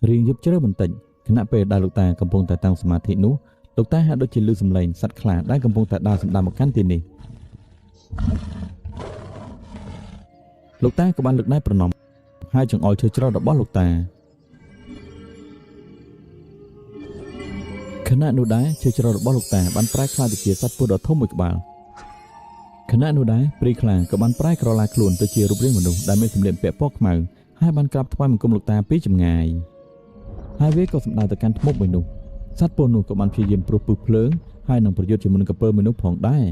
រៀងយប់ជ្រៅបន្តិចខណៈពេលដែលលោកតាកំពុងតែតាំងសមាធិនោះលោកតាហាក់ដូចជាឮសំឡេងសត្វខ្លាដែលកំពុងតែដើរសម្ដាំមកកាន់ទីនេះលោកតាក៏បានលើកដៃប្រណម្យហើយចង្អុលឈើច្រត់របស់លោកតាខណៈនោះដែរឈើច្រត់របស់លោកតាបានប្រែក្លាយទៅជាសត្វពស់ដ៏ធំមួយក្បាលខណៈនោះដែរព្រីខ្លាក៏បានប្រែក្រឡាខ្លួនទៅជារូបរាងមនុស្សដែលមានសម្លៀកបំពាក់ពណ៌ខ្មៅហើយបានក្រាបថ្វាយបង្គំលោកតាពីចម្ងាយហើយវាក៏សម្ដៅទៅកាន់ធ្មប់មួយនោះសត្វពស់នោះក៏បានព្យាយាមព្រុសពឹសភ្លើងហើយនឹងប្រយុទ្ធជាមួយនឹងក្រពើមួយនោះផងដែរ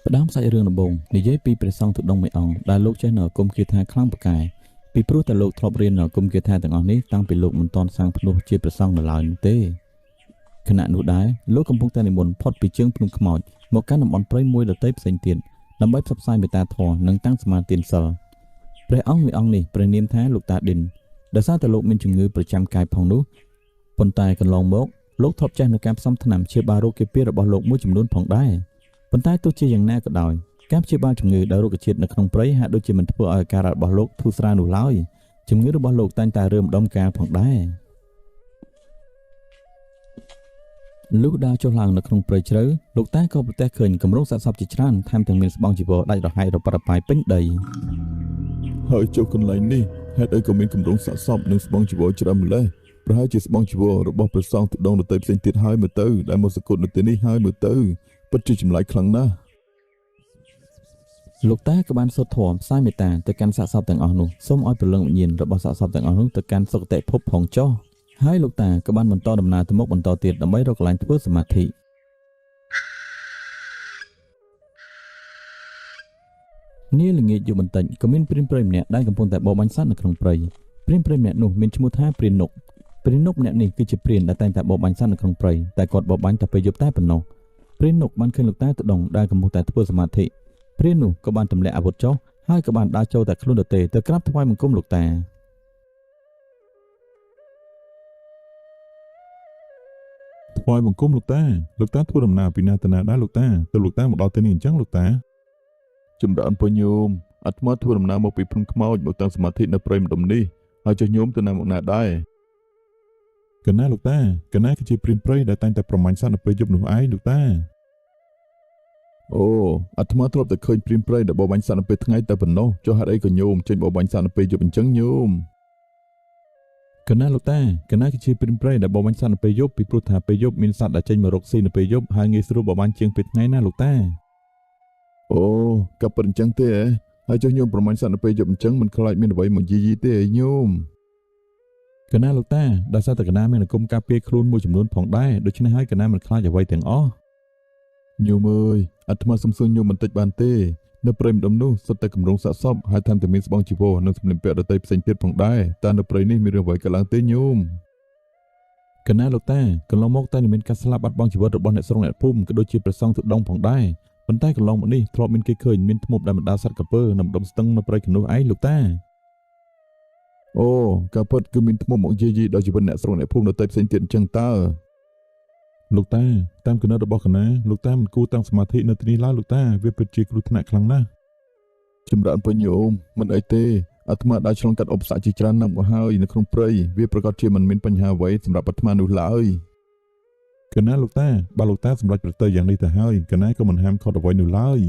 ផ្ដើមសាច់រឿងដំបូងនិយាយពីព្រះសង្ឃទុដងមួយអង្គដែលលោកចេះនៅអាគមគាថាខ្លាំងពូកែពីព្រោះតែលោកធ្លាប់រៀននៅអាគមគាថាទាំងអស់នេះតាំងពីលោកមិនទាន់សាងភ្នោះជាព្រះសង្ឃនៅឡើយនោះទេខណៈនោះដែរលោកកំពុងតែនិមន្តផុតពីជើងភ្នំខ្មោចមកកាន់តំបន់ព្រៃមួយដទៃផ្សេងទៀតដើម្បីផ្សព្វផ្សាយមេត្តាធម៌និងតាំងសមាធិសិលព្រះអង្គមួយអង្គនេះព្រះនាមថាលោកតាឌិនដោយសារតែលោកមានជំងឺប្រចាំកាយផងនោះប៉ុន្តែកន្លងមកលោកធ្លាប់ចេះនៅការផ្សំថ្នាំព្យាបាលរោគគាពាររបស់លោកមួយចំនួនផងដែរប៉ុន្តែទោះជាយ៉ាងណាក៏ដោយការព្យាបាលជំងឺដោយរុក្ខជាតិនៅក្នុងព្រៃហាក់ដូចជាមិនធ្វើឲ្យអាការៈរបស់លោកធូរស្រាលនោះឡើយជំងឺរបស់លោកតែងតែរើម្ដុំកាលផងដែរលុះដើរចុះឡើងនៅក្នុងព្រៃជ្រៅលោកតាក៏ប្រទះឃើញគម្រោងសាកសពជាច្រើនថែមទាំងមានស្បង់ជីវរដាច់រហែករប៉ាត់រប៉ាយពេញដីហើយចុះកន្លែងនេះហេតុអីក៏មានគម្រោងសាកសពនិងស្បង់ជីវរច្រើនម្ល៉េះប្រហែលជាស្បង់ជីវររបស់ព្រះសង្ឃទុដងដទៃផ្សេងទៀតហើយមើលទៅដែលមកសក្ដិនៅទីនេះហើយមើលទៅពិតជាចម្លែកខ្លាំងណាស់លោកតាក៏បានសូត្រធម៌ផ្សាយមេត្តាទៅកាន់សាកសពទាំងអស់នោះសូមឲ្យព្រលឹងវិញ្ញាណរបស់សាកសពទាំងអស់នោះទៅកាន់សុគតិភពផងចុះហើយលោកតាក៏បានបន្តដំណើរទៅមុខបន្តទៀតដើម្បីរកកន្លែងធ្វើសមាធិនាល្ងាចយប់បន្តិចក៏មានព្រានព្រៃម្នាក់ដែលកំពុងតែបរបាញ់សត្វនៅក្នុងព្រៃព្រានព្រៃម្នាក់នោះមានឈ្មោះថាព្រាននុកម្នាក់នេះគឺជាព្រានដែលតែងតែបរបាញ់សត្វនៅក្នុងព្រៃតែគាត់បរបាញ់តែពេលយប់តែប៉ុណ្ណោះព្រាននុបានឃើញលោកតាទុដងដែលកំពុងតែធ្វើសមាធិព្រាននោះក៏បានទម្លាក់អាវុធចុះហើយក៏បានដើរចូលតែខ្លួនទៅក្រាបថ្វាយបង្គំលោកតាថ្វាយបង្គំលោកតាធ្វើដំណើរពីណាទៅណាដែរលោកតាទៅលោកតាមកដល់ទីនេះអញ្ចឹងលោកតាចម្រើនពញោមអាត្មាធ្វើដំណើរមកពីភ្នំខ្មោចមកតាំងសមាធិនៅព្រៃម្ដុំនេះហើយចុះញោមទៅណាមកណាដែរកណាលោកតាកណាគឺជាព្រានព្រៃដែលតែងតែប្រមាញ់សត្វនៅពេលយប់នោះឯងលោកតាអូអាត្មាធ្លាប់តែឃើញព្រានព្រៃដែលបរបាញ់សត្វនៅពេលថ្ងៃតែប៉ុណ្ណោះចុះហេតុអីក៏ញោមចេញបរបាញ់សត្វនៅពេលយប់អញ្ចឹងញោមកណាលោកតាកណាគឺជាព្រានព្រៃដែលបរបាញ់សត្វនៅពេលយប់ពីព្រោះថាពេលយប់មានសត្វដែលចេញមករកស៊ីនៅពេលយប់ហើយងាយស្រួលបរបាញ់ជាងពេលថ្ងៃណាលោកតាអូក៏ប៉ុណ្្នឹងអញ្ចឹងទេហើយចុះញោមប្រមាញ់សត្វនៅពេលយប់អញ្ចឹងមិនខ្លាចមានអ្វីមកយីយីទេញោមកណាលោកតាដោយសារតែកណាមានអាគមការពារខ្លួនមួយចំនួនផងដែរដូច្នេះហើយកណាមិនខ្លាចអ្វីទាំងអស់ញោមអើយអាត្មាសុំសួរញោមបន្តិចបានទេនៅព្រៃម្ដុំនោះសុទ្ធតែគម្រោងសាកសពហើយថែមទាំងមានស្បង់ជីវរនិងសម្លៀកបំពាក់ដទៃផ្សេងទៀតផងដែរតើនៅព្រៃនេះមានរឿងអ្វីកើតឡើងទេញោមកណាលោកតាកន្លងមកតែមានការស្លាប់បាត់បង់ជីវិតរបស់អ្នកស្រុកអ្នកភូមិក៏ដូចជាព្រះសង្ឃទុដងផងដែរប៉ុន្តែកន្លងមកនេះធ្លាប់មានគេឃើញមានធ្មប់ដែលបណ្ដាសត្វក្រពើនៅម្ដុំស្ទឹងនៅព្រៃកណ្ដោះឯងលោកតាអូការពិតគឺមានធ្មប់មកយាយីដល់ជីវិតអ្នកស្រុកអ្នកភូមិដទៃផ្សេងទៀតអញ្ចឹងតើលោកតាតាមគណិតរបស់កណាលោកតាមិនគួរតាំងសមាធិនៅទីនេះឡើយលោកតាវាពិតជាគ្រោះថ្នាក់ខ្លាំងណាស់ចម្រើនពញោមមិនអីទេអាត្មាđãឆ្លងកាត់ឧបសគ្គជាច្រើនណាស់មកហើយនៅក្នុងព្រៃវាប្រកាសជាមិនមានបញ្ហាអ្វីសម្រាប់អាត្មានោះឡើយកណាលោកតាបើលោកតាសម្រេចប្រតិយ៉ាងនេះទៅហើយកណាក៏មិនហាមឃាត់អ្វីនោះឡើយ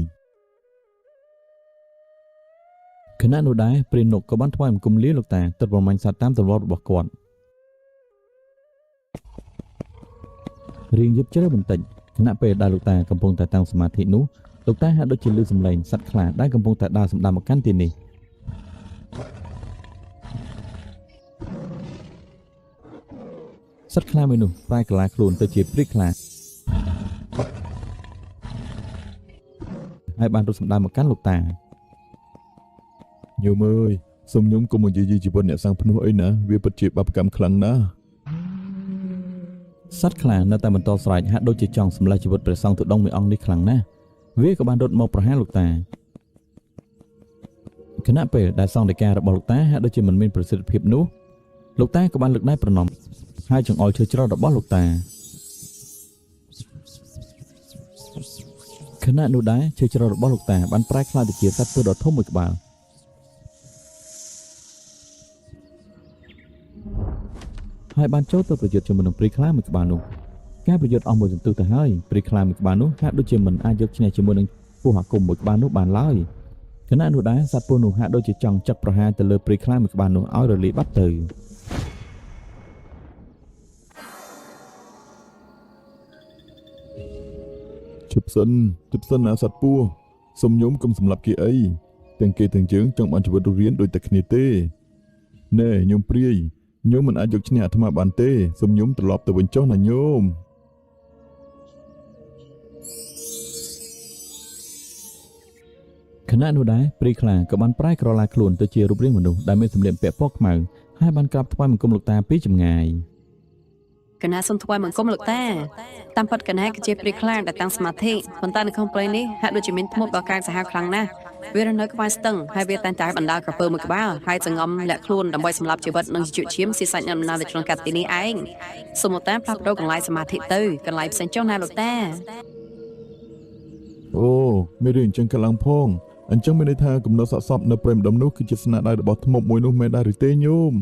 ខណៈនោះដែរព្រាននុក៏បានថ្វាយបង្គំលាលោកតាទើបប្រមាញ់សត្វតាមទម្លាប់របស់គាត់រៀងយប់ជ្រៅបន្តិចខណៈពេលដែលលោកតាកំពុងតែតាំងសមាធិនោះលោកតាហាក់ដូចជាឮសំឡេងសត្វខ្លាដែលកំពុងតែដើរសម្ដាំមកកាន់ទីនេះសត្វខ្លាមួយនោះប្រែកន្លាខ្លួនទៅជាព្រាយខ្លាហើយបានរត់សម្ដាំមកកាន់លោកតាញោមអើយសូមញោមកុំមកយាយីជីវិតអ្នកសាងភ្នោះអីណាវាពិតជាបាបកម្មខ្លាំងណាស់សត្វខ្លានៅតែបន្តស្រែកហាក់ដូចជាចង់សម្លាប់ជីវិតព្រះសង្ឃទុដងមួយអង្គនេះខ្លាំងណាស់វាក៏បានរត់មកប្រហារលោកតាខណៈពេលដែលសង្ឃដីការបស់លោកតាហាក់ដូចជាមិនមានប្រសិទ្ធភាពនោះលោកតាក៏បានលើកដៃប្រណម្យហើយចង្អុលឈើច្រត់របស់លោកតាខណៈនោះដែរឈើច្រត់របស់លោកតាបានប្រែក្លាយទៅជាសត្វពស់ដ៏ធំមួយក្បាល ហើយបានចូលទៅប្រយុទ្ធជាមួយនឹងព្រីខ្លាមួយក្បាលនោះការប្រយុទ្ធអស់មួយសន្ទុះទៅហើយព្រីខ្លាមួយក្បាលនោះហាក់ដូចជាមិនអាចយកឈ្នះជាមួយនឹងពស់អាគមមួយក្បាលនោះបានឡើយខណៈនោះដែរសត្វពស់នោះហាក់ដូចជាចង់ចឹកប្រហារទៅលើព្រីខ្លាមួយក្បាលនោះឲ្យរលាយបាត់ទៅជប់សិនអាសត្វពស់សុំញោមកុំសម្លាប់គេអីទាំងគេទាំងយើងចង់បានជីវិតរស់រានដូចតែគ្នាទេណែញោមព្រាយញោមមិនអាចយកឈ្នះអាត្មាបានទេសុំញោមត្រឡប់ទៅវិញចុះណាញោមខណៈនោះដែរព្រីខ្លាក៏បានប្រែក្រឡាខ្លួនទៅជារូបរាងមនុស្សដែលមានសម្លៀកបំពាក់ពណ៌ខ្មៅហើយបានក្រាបថ្វាយបង្គំលោកតាពីចម្ងាយកណាសូមថ្វាយបង្គំលោកតាតាមពិតកណាគឺជាព្រីខ្លាដែលតាំងសមាធិប៉ុន្តែនៅក្នុងព្រៃនេះហាក់ដូចជាមានធ្មប់ដ៏កាចសាហាវខ្លាំងណាស់វារស់នៅក្បែរស្ទឹងហើយវាតែងតែបណ្ដាលក្រពើមួយក្បាលហើយចងំលាក់ខ្លួនដើម្បីសម្លាប់ជីវិតនិងជីវឈាមស៊ីសាច់អ្នកដំណើរទៅឆ្លងកាត់ទីនេះឯងសូមលោកតាផ្លាស់ប្ដូរកន្លែងសមាធិទៅកន្លែងផ្សេងចុះណាលោកតាអូមានរឿងអញ្ចឹងឡើងផងអញ្ចឹងមានន័យថាកំណត់សាកសពនៅព្រៃម្ដុំនោះគឺជាស្នាដៃរបស់ធ្មប់មួយនោះមែនដែរឬទេញោម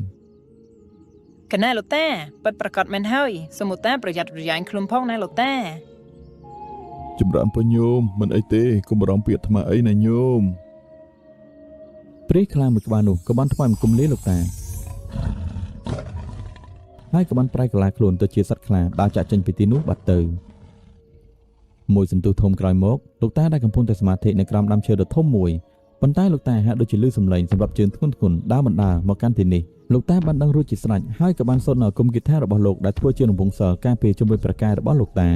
កណាលោកតាពិតប្រកបមែនហើយសូមលោកតាប្រយ័ត្នប្រយែងខ្លួនផងណាលោកតាចម្រើនពុញញោមមិនអីទេកុំបារម្ភពីអាត្មាអីណាញោមព្រីខ្លាមួយក្បាលនោះក៏បានថ្វាយបង្គំលាលោកតាហើយក៏បានប្រែកន្លាខ្លួនទៅជាសត្វខ្លាដើរចាក់ចេញពីទីនោះបាត់ទៅមួយសន្ទុះធំក្រោយមកលោកតាដែលកំពុងតែសមាធិនៅក្រោមដើមឈើដ៏ធំមួយប៉ុន្តែលោកតាហាក់ដូចជាលឺសំឡេងសម្រាប់ជើងធ្ងន់ៗដើរបណ្ដាមកកាន់ទីនេះលោកតាបានដឹងរួចជាស្រេចហើយក៏បានសូត្រនៅអាគមគិថារបស់លោកដែលធ្វើជារង្វង់សិលការពារជំនួយប្រកាយរបស់លោកតា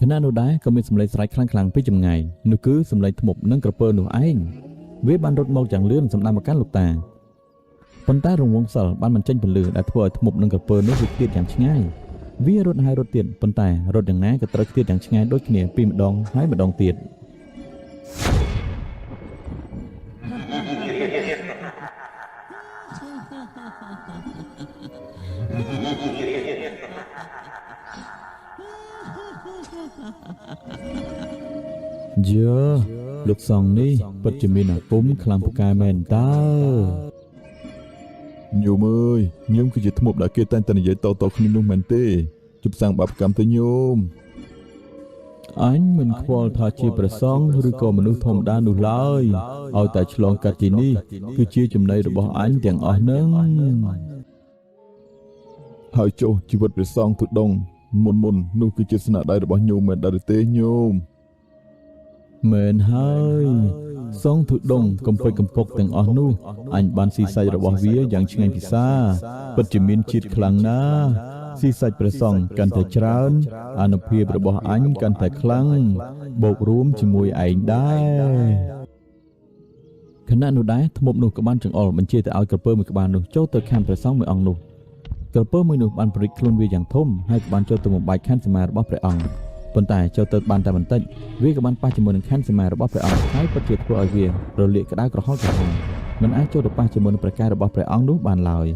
ខណៈនោះដែរក៏មានសំឡេងស្រែកខ្លាំងៗពីចម្ងាយនោះគឺសំឡេងធ្មប់និងក្រពើនោះឯងវាបានរត់មកយ៉ាងលឿនសម្ដៅមកកាន់លោកតាប៉ុន្តែរង្វង់សិលបានបញ្ចេញពន្លឺដែលធ្វើឲ្យធ្មប់និងក្រពើនោះវាខ្ទាតយ៉ាងឆ្ងាយវារត់ហើយរត់ទៀតប៉ុន្តែរត់យ៉ាងណាក៏ត្រូវខ្ទាតយ៉ាងឆ្ងាយដូចគ្នាពីម្ដងហើយម្ដងទៀតយើលោកសង្ឃនេះពិតជាមានអាគមខ្លាំងពូកែមែនតើញោមអើយញោមគឺជាធ្មប់ដែលគេតែងតែនិយាយតគ្នានោះមែនទេជប់សាំងបាបកម្មទៅញោមអញមិនខ្វល់ថាជាព្រះសង្ឃឬក៏មនុស្សធម្មតានោះឡើយឲ្យតែឆ្លងកាត់ទីនេះគឺជាចំណីរបស់អញទាំងអស់នឹងហើយចុះជីវិតព្រះសង្ឃទុដងមុននោះគឺជាស្នាដៃរបស់ញោមមែនដែរទេញោមមែនហើយសង្ឃទុដងកំពេចកំពកទាំងអស់នោះអញបានស៊ីសាច់របស់វាយ៉ាងឆ្ងាញ់ពិសាពិតជាមានជាតិខ្លាំងណាស់ស៊ីសាច់ព្រះសង្ឃកាន់តែច្រើនអានុភាពរបស់អញកាន់តែខ្លាំងបូករួមជាមួយឯងដែរខណៈនោះដែរធ្មប់នោះក៏បានចង្អុលបញ្ជាទៅឲ្យក្រពើមួយក្បាលនោះចូលទៅខាងព្រះសង្ឃមួយអង្គនោះក្រពើមួយនោះបានព្រិចខ្លួនវាយ៉ាងធំហើយក៏បានចូលទៅបំបែកខណ្ឌសមារបស់ព្រះអង្គប៉ុន្តែចូលទៅបានតែបន្តិចវាក៏បានប៉ះជាមួយនឹងខណ្ឌសមារបស់ព្រះអង្គហើយពិតជាធ្វើឲ្យវារលាកក្តៅក្រហល់ក្រហាយមិនអាចចូលទៅប៉ះជាមួយនឹងព្រះកាយរបស់ព្រះអង្គនោះបានឡើយ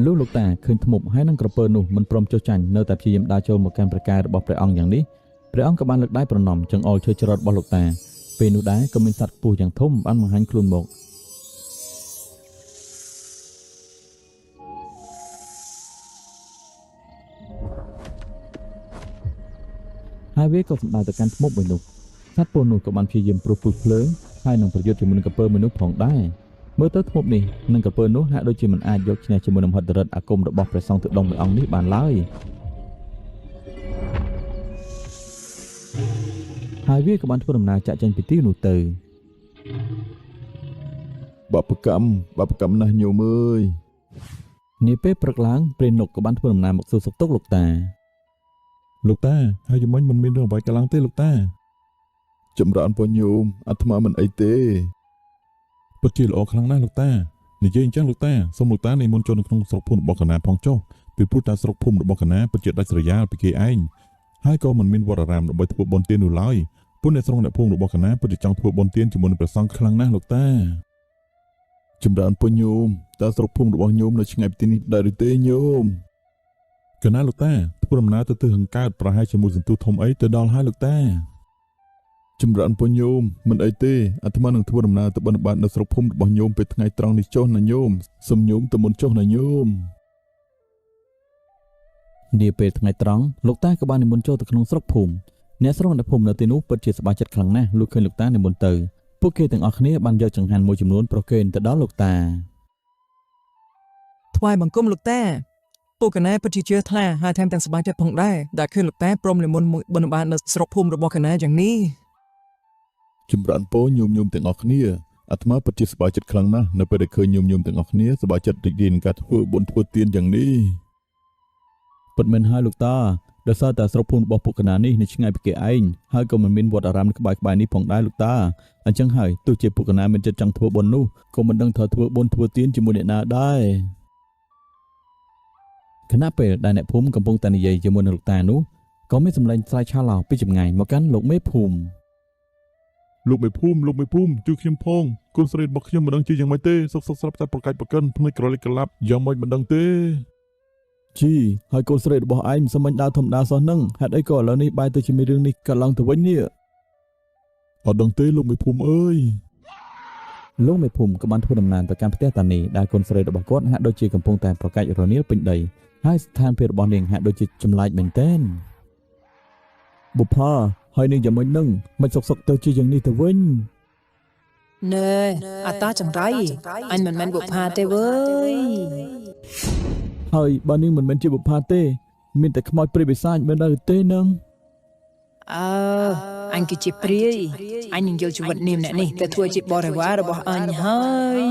លោកតាឃើញធ្មប់ហើយនឹងក្រពើនោះមិនព្រមចុះចាញ់នៅតែព្យាយាមដើរចូលមកកាន់ព្រះកាយរបស់ព្រះអង្គយ៉ាងនេះព្រះអង្គក៏បានលើកដៃប្រណម្យចង្អុលឈើច្រត់របស់លោកតាពេលនោះដែរក៏មានសត្វខ្ពស់យ៉ាងធំបានបង្ហាញខ្លួនមកហើយវាក៏សម្ដៅទៅកាន់ធ្មប់មួយនោះសត្វពស់នោះក៏បានព្យាយាមព្រុសពូជភ្លើងហើយនឹងប្រយុទ្ធជាមួយនឹងក្រពើមួយនោះផងដែរមើលទៅធ្មប់នេះនិងក្រពើនោះហាក់ដូចជាមិនអាចយកឈ្នះជាមួយនឹងមហិទ្ធិឫទ្ធិអាគមរបស់ព្រះសង្ឃទុដងមួយអង្គនេះបានឡើយហើយវាក៏បានធ្វើដំណើរចាក់ចេញពីទីនោះទៅបាបកម្មណាស់ញោមអើយនាពេលព្រឹកឡើងព្រះនុកក៏បានធ្វើដំណើរមកសួរសុខទុក្ខលោកតាហើយយមិញមិនមានរឿងអ្វីកើតឡើងទេលោកតាចម្រើនពុញញោមអាត្មាមិនអីទេពិតជាល្អខ្លាំងណាស់លោកតានិយាយអញ្ចឹងលោកតាសូមលោកតានិមន្តចូលនៅក្នុងស្រុកភូមិរបស់កណាផងចុះពីព្រោះតែស្រុកភូមិរបស់កណាពិតជាដាច់ស្រយាលពីគេឯងហើយក៏មិនមានវត្តអារាមដើម្បីធ្វើបុណ្យទាននោះឡើយពួកអ្នកស្រុកអ្នកភូមិរបស់កណាពិតជាចង់ធ្វើបុណ្យទានជាមួយនឹងព្រះសង្ឃខ្លាំងណាស់លោកតាចម្រើនពុញញោមតើស្រុកភូមិរបស់ញោមនៅឆ្ងាយពីទីនេះដែរឬទេញោមកណាលោកតាធ្វើដំណើរទៅទិសហង្កើតប្រហែលជាមួយសន្ទុះធំអីទៅដល់ហើយលោកតា ចម្រើនពញោមមិនអីទេអាត្មានឹងធ្វើដំណើរទៅបិណ្ឌបាតនៅស្រុកភូមិរបស់ញោមពេលថ្ងៃត្រង់នេះចុះណាញោមសូមញោមទៅមុនចុះណាញោមនាពេលថ្ងៃត្រង់លោកតាក៏បាននិមន្តចូលទៅក្នុងស្រុកភូមិអ្នកស្រុកអ្នកភូមិនៅទីនោះពិតជាសប្បាយចិត្តខ្លាំងណាស់លុះឃើញលោកតានិមន្តទៅពួកគេទាំងអស់គ្នាបានយកចង្ហាន់មួយចំនួនប្រគេនទៅដល់លោកតាថ្វាយបង្គំលោកតាពួកកណែពិតជាជឿថ្លាហើយថែមទាំងសប្បាយចិត្តផងដែរដែលឃើញលោកតាព្រមនិមន្តមកបិណ្ឌបាតនៅស្រុកភូមិរបស់កណែយ៉ាងនេះចម្រើនពរញោមទាំងអស់គ្នាអាត្មាពិតជាសប្បាយចិត្តខ្លាំងណាស់នៅពេលដែលឃើញញោមទាំងអស់គ្នាសប្បាយចិត្តរីករាយនឹងការធ្វើបុណ្យធ្វើទានយ៉ាងនេះពិតមែនហើយលោកតាដោយសារតែស្រុកភូមិរបស់ពួកកណានេះនៅឆ្ងាយពីគេឯងហើយក៏មិនមានវត្តអារាមនៅក្បែរនេះផងដែរលោកតាអញ្ចឹងហើយទោះជាពួកកណាមានចិត្តចង់ធ្វើបុណ្យនោះក៏មិនដឹងថាធ្វើបុណ្យធ្វើទានជាមួយអ្នកណាដែរខណៈពេលដែលអ្នកភូមិកំពុងតែនិយាយជាមួយនឹងលោកតានោះក៏មានសម្លេងស្រែកឆាឡោពីចម្ងាយមកកាន់លោកមេភូមិលោកមេភូមិជួយខ្ញុំផងកូនស្រីរបស់ខ្ញុំមិនដឹងជាយ៉ាងម៉េចទេសុកស្រាប់តែប្រកាច់ប្រកិនភ្នែកក្រឡេកក្រឡាប់យ៉ាងម៉េចមិនដឹងទេជីហើយកូនស្រីរបស់ឯងមិនសមមិនដើរធម្មតាសោះនឹងហេតុអីក៏ឥឡូវនេះបែរទៅជាមានរឿងនេះកើតឡើងទៅវិញនេះអត់ដឹងទេលោកមេភូមិអើយលោកមេភូមិក៏បានធ្វើដំណើរទៅកាន់ផ្ទះតានីដែលកូនស្រីរបស់គាត់ហាក់ដូចជាកំពុងតែប្រកាច់រនាលពេញដីហើយស្ថានភាពរបស់នាងហាក់ដូចជាចម្លែកមែនទែនបុប្ផាហើយនាងយ៉ាងម៉េចនឹងមិនសុកទៅជាយ៉ាងនេះទៅវិញណែអាតាចង្រៃអញមិនមែនបុប្ផាទេវើយហើយបើនាងមិនមែនជាបុប្ផាទេមានតែខ្មោចព្រាយបិសាចមិនដែរទេនឹងអញគឺជាព្រាយអញនឹងយកជីវិតនាងអ្នកនេះទៅធ្វើជាបរិវាររបស់អញហើយ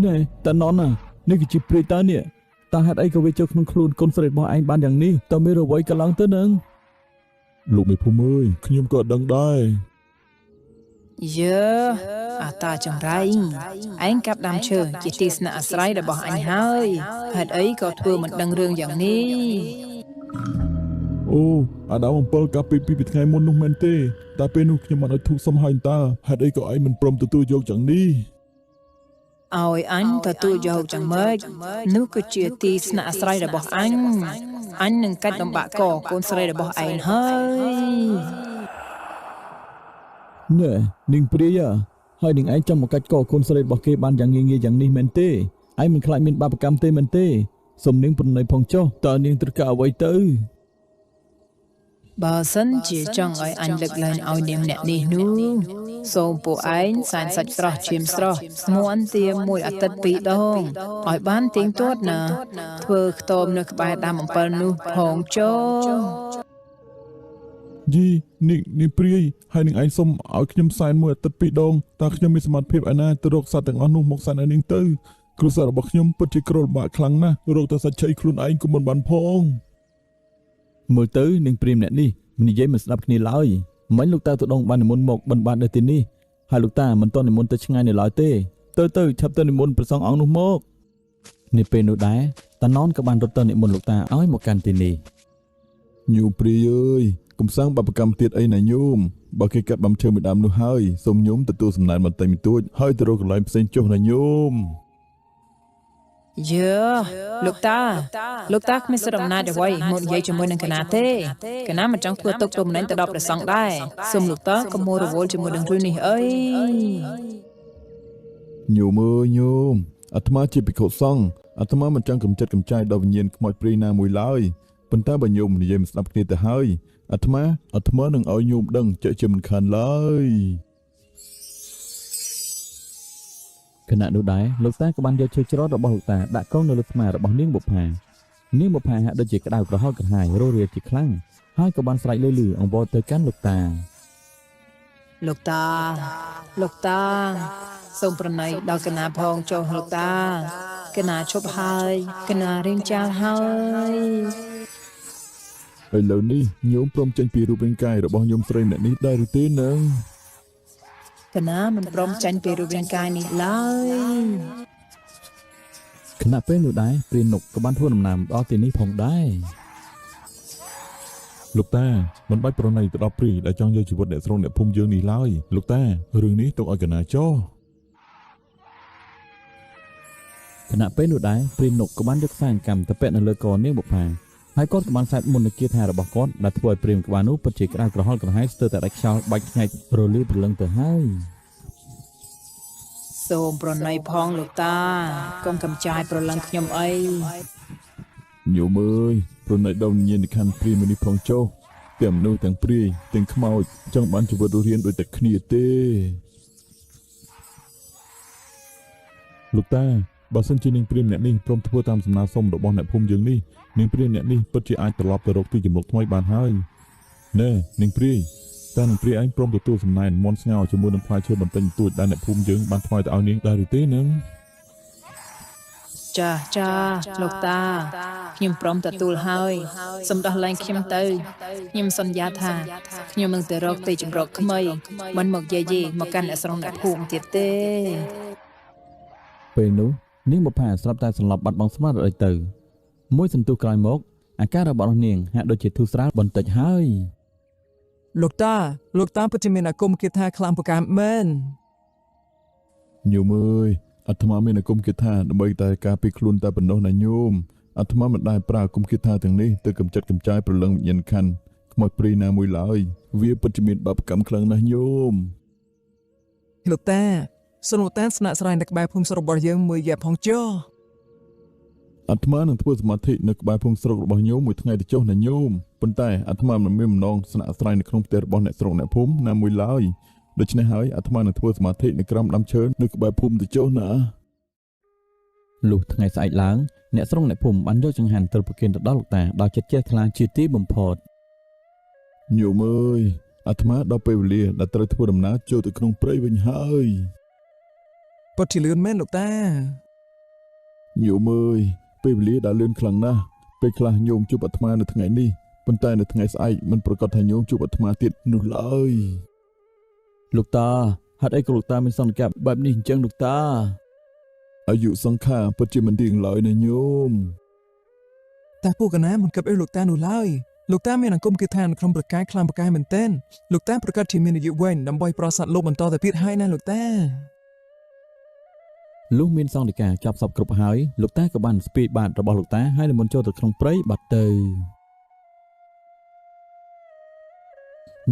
ណែតាណនណានេះគឺជាព្រាយតើនេះតើហេតុអីក៏វាចូលក្នុងខ្លួនកូនស្រីរបស់ឯងបានយ៉ាងនេះតើមានអ្វីក៏ឡើងទៅនឹងលោកមេភូមិអើយខ្ញុំក៏អត់ដឹងដែរយើអាតាចង្រៃឯងកាប់ដើមឈើជាទីស្នាក់អាស្រ័យរបស់អញហើយហេតុអីក៏ធ្វើមិនដឹងរឿងយ៉ាងនេះអូអាដើមអំពិលកាប់ពីថ្ងៃមុននោះមែនទេតែពេលនោះខ្ញុំមិនឲ្យធូបសុំហើយតាហេតុអីក៏ឯងមិនព្រមទទួលយកយ៉ាងនេះឲ្យអញទទួលយកយ៉ាងម៉េចនោះគឺជាទីស្នាក់អាស្រ័យរបស់អញនឹងកាច់បំបាក់កកូនស្រីរបស់ឯងហើយណែនាងព្រាយហើយនាងឯងចង់មកកាច់កកូនស្រីរបស់គេបានយ៉ាងងាយយ៉ាងនេះមែនទេឯងមិនខ្លាចមានបាបកម្មទេមែនទេសូមនាងប្រណីផងចុះតើនាងត្រូវការអ្វីទៅបើសិនជាចង់ឲ្យអញលើកលែងឲ្យនាងអ្នកនេះនោះសូមពួកឯងសែនសាច់ស្រស់ឈាមស្រស់មួនទាមួយអាទិត្យ2ដងឲ្យបានទៀងទាត់ណាធ្វើខ្ទមនៅក្បែរដើមអំពិលនោះផងចុះយីនេះព្រាយហើយនឹងឯងសុំឲ្យខ្ញុំសែនមួយអាទិត្យ2ដងតើខ្ញុំមានសមត្ថភាពឯណាទៅរកសត្វទាំងអស់នោះមកសែនឲ្យនាងទៅគ្រួសាររបស់ខ្ញុំពិតជាក្រលំបាកខ្លាំងណាស់រកតែសាច់ឆីខ្លួនឯងក៏មិនបានផងមើលទៅនាងព្រាមអ្នកនេះមិននិយាយមិនស្ដាប់គ្នាឡើយមិញលោកតាទៅដងបាននិមន្តមកបិណ្ឌបាតនៅទីនេះហើយលោកតាមិនទាន់និមន្តទៅឆ្ងាយនៅឡើយទេទៅឆាប់ទៅនិមន្តព្រះសង្ឃអង្គនោះមកនេះពេលនោះដែរតាណនក៏បានរត់ទៅនិមន្តលោកតាឲ្យមកកាន់ទីនេះញោមព្រាយអើយកំសាំងបបកម្មទៀតអីណាញោមបើគេកាត់បំឈើមួយដើមនោះហើយសូមញោមទទួលសំណែនបន្តិចបន្តួចហើយទៅរកកន្លែងផ្សេងចុះណាញោមយើលោកតាគ្មានសិទ្ធិអំណាចអ្វីមកនិយាយជាមួយនឹងកណាទេកណាមិនចង់ធ្វើទុកទោសមណែនទៅដល់ព្រះសង្ឃដែរសូមលោកតាកុំមករវល់ជាមួយនឹងរឿងនេះអីញោមអើយញោមអាត្មាជាភិក្ខុសង្ឃអាត្មាមិនចង់កំចាត់កំចាយដល់វិញ្ញាណខ្មោចព្រាយណាមួយឡើយប៉ុន្តែបើញោមនិយាយមិនស្ដាប់គ្នាទៅហើយអាត្មានឹងឲ្យញោមដឹងជាក់ជាមិនខានឡើយខណៈនោះដែរលោកតាក៏បានយកឈើច្រត់របស់លោកតាដាក់កងនៅលើស្មារបស់នាងបុប្ផាហាក់ដូចជាក្តៅក្រហល់ក្រហាយរស់រានជាខ្លាំងហើយក៏បានស្រែកលឺអង្វរទៅកាន់លោកតាសូមប្រណីដល់កណាផងចុះលោកតាកណាឈប់ហើយកណារៀងចាលហើយឥឡូវនេះញោមព្រមចេញពីរូបរាងកាយរបស់ញោមស្រីម្នាក់នេះដែរឬទេនឹងកណាមិនព្រមចាញ់ពីរូបរាងកាយនេះឡើយខណៈពេលនោះដែរព្រាននុកក៏បានធ្វើដំណើរដល់ទីនេះផងដែរលោកតាមិនបាច់ប្រណីទៅដល់ព្រាយដែលចង់យកជីវិតអ្នកស្រុកអ្នកភូមិយើងនេះឡើយលោកតារឿងនេះទុកឲ្យកណាចុះខណៈពេលនោះដែរព្រាននុកក៏បានយកខ្សែអង្កាំទៅពាក់នៅលើកនាងបុប្ផា ហើយគាត់ក៏បានសែបមុនគាថារបស់គាត់ដែលធ្វើឲ្យព្រាហ្មណ៍ក្បាលនោះពិតជាក្តៅក្រហល់ក្រហាយស្ទើរតែដាច់ខ្យល់បាច់ខ្ញាច់រលាយព្រលឹងទៅហើយ សូមប្រណីផងលោកតាកុំកំចាយប្រលឹងខ្ញុំអី ញោមអើយប្រណិតដល់ញៀននិខណ្ឌព្រាយនេះផងចុះទាំងមនុស្សទាំងព្រាយទាំងខ្មោចចង់បានជីវិតរស់រានដូចតែគ្នាទេលោកតាបើសិនជានាងព្រាយម្នាក់នេះព្រមធ្វើតាមសំណើសុំរបស់អ្នកភូមិយើងនេះនាងព្រាយម្នាក់នេះពិតជាអាចត្រឡប់ទៅរកទីជំរកថ្មីបានហើយណែនាងព្រាយតើនាងព្រាយឯងព្រមទទួលសំណែនមន់ស្ងោជាមួយនឹងផ្លែឈើបន្តិចបន្តួចដែលអ្នកភូមិយើងបានថ្វាយទៅឲ្យនាងដែរឬទេនឹង ចាលោកតាខ្ញុំព្រមទទួលហើយសូមដោះលែងខ្ញុំទៅខ្ញុំសន្យាថាខ្ញុំនឹងទៅរកទីជំរកថ្មីមិនមកយាយីមកកាន់អ្នកស្រុកអ្នកភូមិទៀតទេ ពេលនោះនាងបុប្ផាស្រាប់តែសន្លប់បាត់បង់ស្មារតីទៅមួយសន្ទុះក្រោយមកអាការរបស់នាងហាក់ដូចជាធូរស្រាលបន្តិចហើយ លោកតាពិតជាមានអាគមគាថាខ្លាំងប្រការមែន ញោមអើយអាត្មាមានអាគមគាថាដើម្បីតែការពារខ្លួនតែប៉ុណ្ណោះណាញោមអាត្មាមិនដែលប្រើអាគមគាថាទាំងនេះទៅកម្ចាត់កម្ចាយប្រលឹងវិញ្ញាណខណ្ឌខ្មោចព្រាយណាមួយឡើយវាពិតជាមានបាបកម្មខ្លាំងណាស់ញោម លោកតាសូមលោកតាស្នាក់ស្រ័យនៅក្បែរភូមិស្រុករបស់យើងមួយយប់ផងចុះ អាត្មានឹងធ្វើសមាធិនៅក្បែរភូមិស្រុករបស់ញោមមួយថ្ងៃទៅចុះណាញោមប៉ុន្តែអាត្មាមិនមានបំណងស្នាក់ស្រ័យនៅក្នុងផ្ទះរបស់អ្នកស្រុកអ្នកភូមិណាមួយឡើយដូច្នេះហើយអាត្មានឹងធ្វើសមាធិនៅក្រោមដើមឈើនៅក្បែរភូមិទៅចុះណា លុះថ្ងៃស្អែកឡើងអ្នកស្រុកអ្នកភូមិបានយកចង្ហាន់ទៅប្រគេនទៅដល់លោកតាដោយចិត្តជ្រះថ្លាជាទីបំផុត ញោមអើយអាត្មាដល់ពេលវេលាដែលត្រូវធ្វើដំណើរចូលទៅក្នុងព្រៃវិញហើយ ពិតជាលឿនមែនលោកតា ញោមអើយពេលវេលាដែលលឿនខ្លាំងណាស់ពេលខ្លះញោមជួបអាត្មានៅថ្ងៃនេះប៉ុន្តែនៅថ្ងៃស្អែកមិនប្រកាសថាញោមជួបអាត្មាទៀតនោះឡើយ លោកតាហេតុអីក៏លោកតាមានសន្តិភាពបែបនេះអញ្ចឹងលោកតា អាយុសង្ខារពិតជាមិនទៀងឡើយណាញោម តែពួកកណាមិនគិតអីលោកតានោះឡើយលោកតាមានអាគមគាថានៅក្នុងប្រកាយខ្លាំងប្រកាយមែនទែនលោកតាប្រកាសជាមានអាយុវែងដើម្បីប្រស័ត្វលោកបន្តទៅទៀតហើយណាលោកតា លុះមានសង្ឃដីកាចាប់សពគ្រប់ហើយលោកតាក៏បានស្ពាយបាតរបស់លោកតាហើយនិមន្តចូលទៅក្នុងព្រៃបាត់ទៅ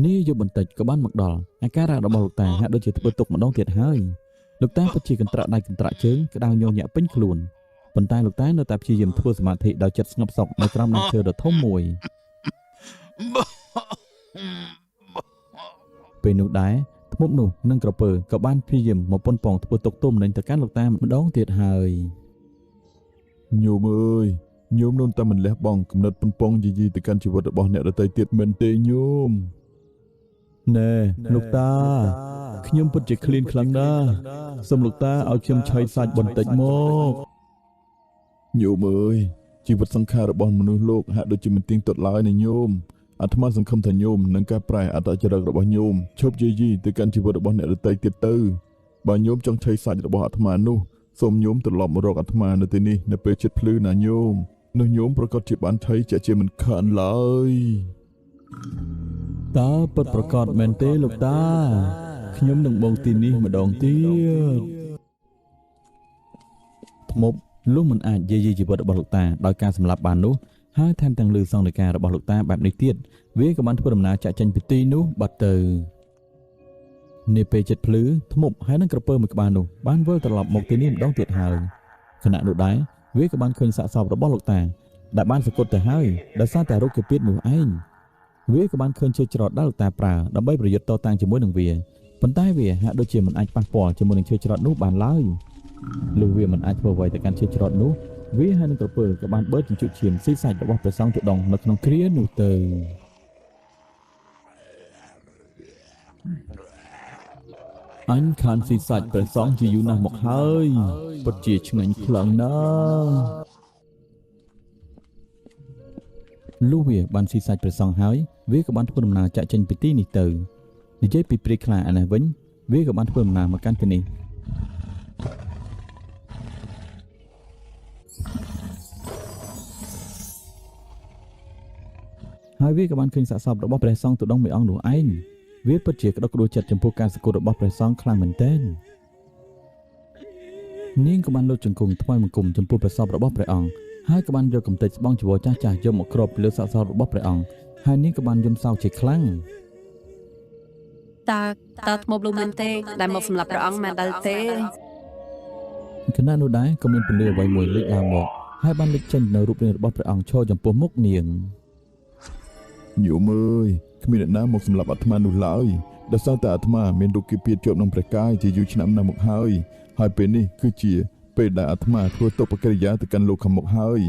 នេះយប់បន្តិចក៏បានមកដល់អាការៈរបស់លោកតាហាក់ដូចជាធ្វើទុកម្ដងទៀតហើយលោកតាពិតជាកន្ត្រាក់ដៃកន្ត្រាក់ជើងក្តៅញញែកពេញខ្លួនប៉ុន្តែលោកតានៅតែព្យាយាមធ្វើសមាធិដោយចិត្តស្ងប់សុខនៅក្រោមដើមឈើដ៏ធំមួយពេលនោះដែរធ្មប់នោះនិងក្រពើក៏បានព្យាយាមមកប៉ុនប៉ងធ្វើទុកទុំនឹងទៅកាន់លោកតាម្ដងទៀតហើយ ញោមអើយញោមនោះតែមិនលះបង់គំនិតប៉ុនប៉ងយីទៅកាន់ជីវិតរបស់អ្នកដទៃទៀតមែនទេញោម ណែលោកតាខ្ញុំពិតជាឃ្លានខ្លាំងណាស់សូមលោកតាឲ្យខ្ញុំឆៃសាច់បន្តិចមក ញោមអើយជីវិតសង្ខាររបស់មនុស្សលោកហាក់ដូចជាមិនទៀងទាត់ឡើយណាញោមអាត្មាសង្ឃឹមថាញោមនឹងការប្រែអត្តចរិតរបស់ញោមឈប់យាយីទៅកាន់ជីវិតរបស់អ្នកដទៃទៀតទៅបើញោមចង់ឆៃសាច់របស់អាត្មានោះសូមញោមត្រឡប់មករកអាត្មានៅទីនេះនៅពេលជិតភ្លឺណាញោមនោះញោមប្រកាសជាបានឆៃជាមិនខានឡើយ តើពិតប្រកបមែនទេលោកតាខ្ញុំនឹងបងទីនេះម្ដងទៀតធ្មប់លុះមិនអាចយាយីជីវិតរបស់លោកតាដោយការសម្លាប់បាននោះហើយថែមទាំងលឺសង្ឃដីការបស់លោកតាបែបនេះទៀតវាក៏បានធ្វើដំណើរចាក់ចេញពីទីនោះបាត់ទៅនាពេលចិត្តភ្លឺធ្មប់ហើយនឹងក្រពើមួយក្បាលនោះបានវិលត្រឡប់មកទីនេះម្ដងទៀតហើយខណៈនោះដែរវាក៏បានឃើញសាកសពរបស់លោកតាដែលបានសគត់ទៅហើយដោយសារតែរោគពៀតនោះឯងវាក៏បានឃើញជាច្រត់ដែលលោកតាប្រើដើម្បីប្រយុទ្ធតតាំងជាមួយនឹងវាប៉ុន្តែវាហាក់ដូចជាមិនអាចប៉ះពាល់ជាមួយនឹងជាច្រត់នោះបានឡើយលុះវាមិនអាចធ្វើអ្វីទៅកាន់ជាច្រត់នោះវាហើយនឹងក្រពើក៏បានបឺតជញ្ជក់ឈាមស៊ីសាច់របស់ព្រះសង្ឃទុដងនៅក្នុងគ្រានោះទៅអញខានស៊ីសាច់ព្រះសង្ឃជាយូរណាស់មកហើយពិតជាឆ្ងាញ់ខ្លាំងណាស់លុះវាបានស៊ីសាច់ព្រះសង្ឃហើយវាក៏បានធ្វើដំណើរចាក់ចេញពីទីនេះទៅនិយាយពីព្រៃខ្លាឯនេះវិញវាក៏បានធ្វើដំណើរមកកាន់ទីនេះហើយវាក៏បានឃើញសាកសពរបស់ព្រះសង្ឃទុដងមួយអង្គនោះឯងវាពិតជាក្តុកក្តួលចិត្តចំពោះការសគត់របស់ព្រះសង្ឃខ្លាំងមែនទែននាងក៏បានលុតជង្គង់ថ្វាយបង្គំចំពោះព្រះសពរបស់ព្រះអង្គ ហើយក៏បានយកកំទេចស្បង់ជីវរចាស់ៗយកមកគ្របលើសាកសពរបស់ព្រះអង្គហើយនាងក៏បានយំសោកជាខ្លាំង តើថ្មលូមែនទេដែលមកសម្រាប់ព្រះអង្គមែនដែរទេ ខណៈនោះដែរក៏មានពន្លឺអ្វីមួយលេចឡើងមកហើយបានលេចចេញនៅរូបរាងរបស់ព្រះអង្គឈរចំពោះមុខនាង ញោមអើយគ្មានអ្នកណាមកសម្លាប់អាត្មានោះឡើយដោយសារតែអាត្មាមានរូបគេពាតជាប់នឹងព្រះកាយជាយូរឆ្នាំណាស់មកហើយពេលនេះគឺជាពេលដែលអាត្មាធ្វើទុបកិរិយាទៅកាន់លោកខាងមុខហើយ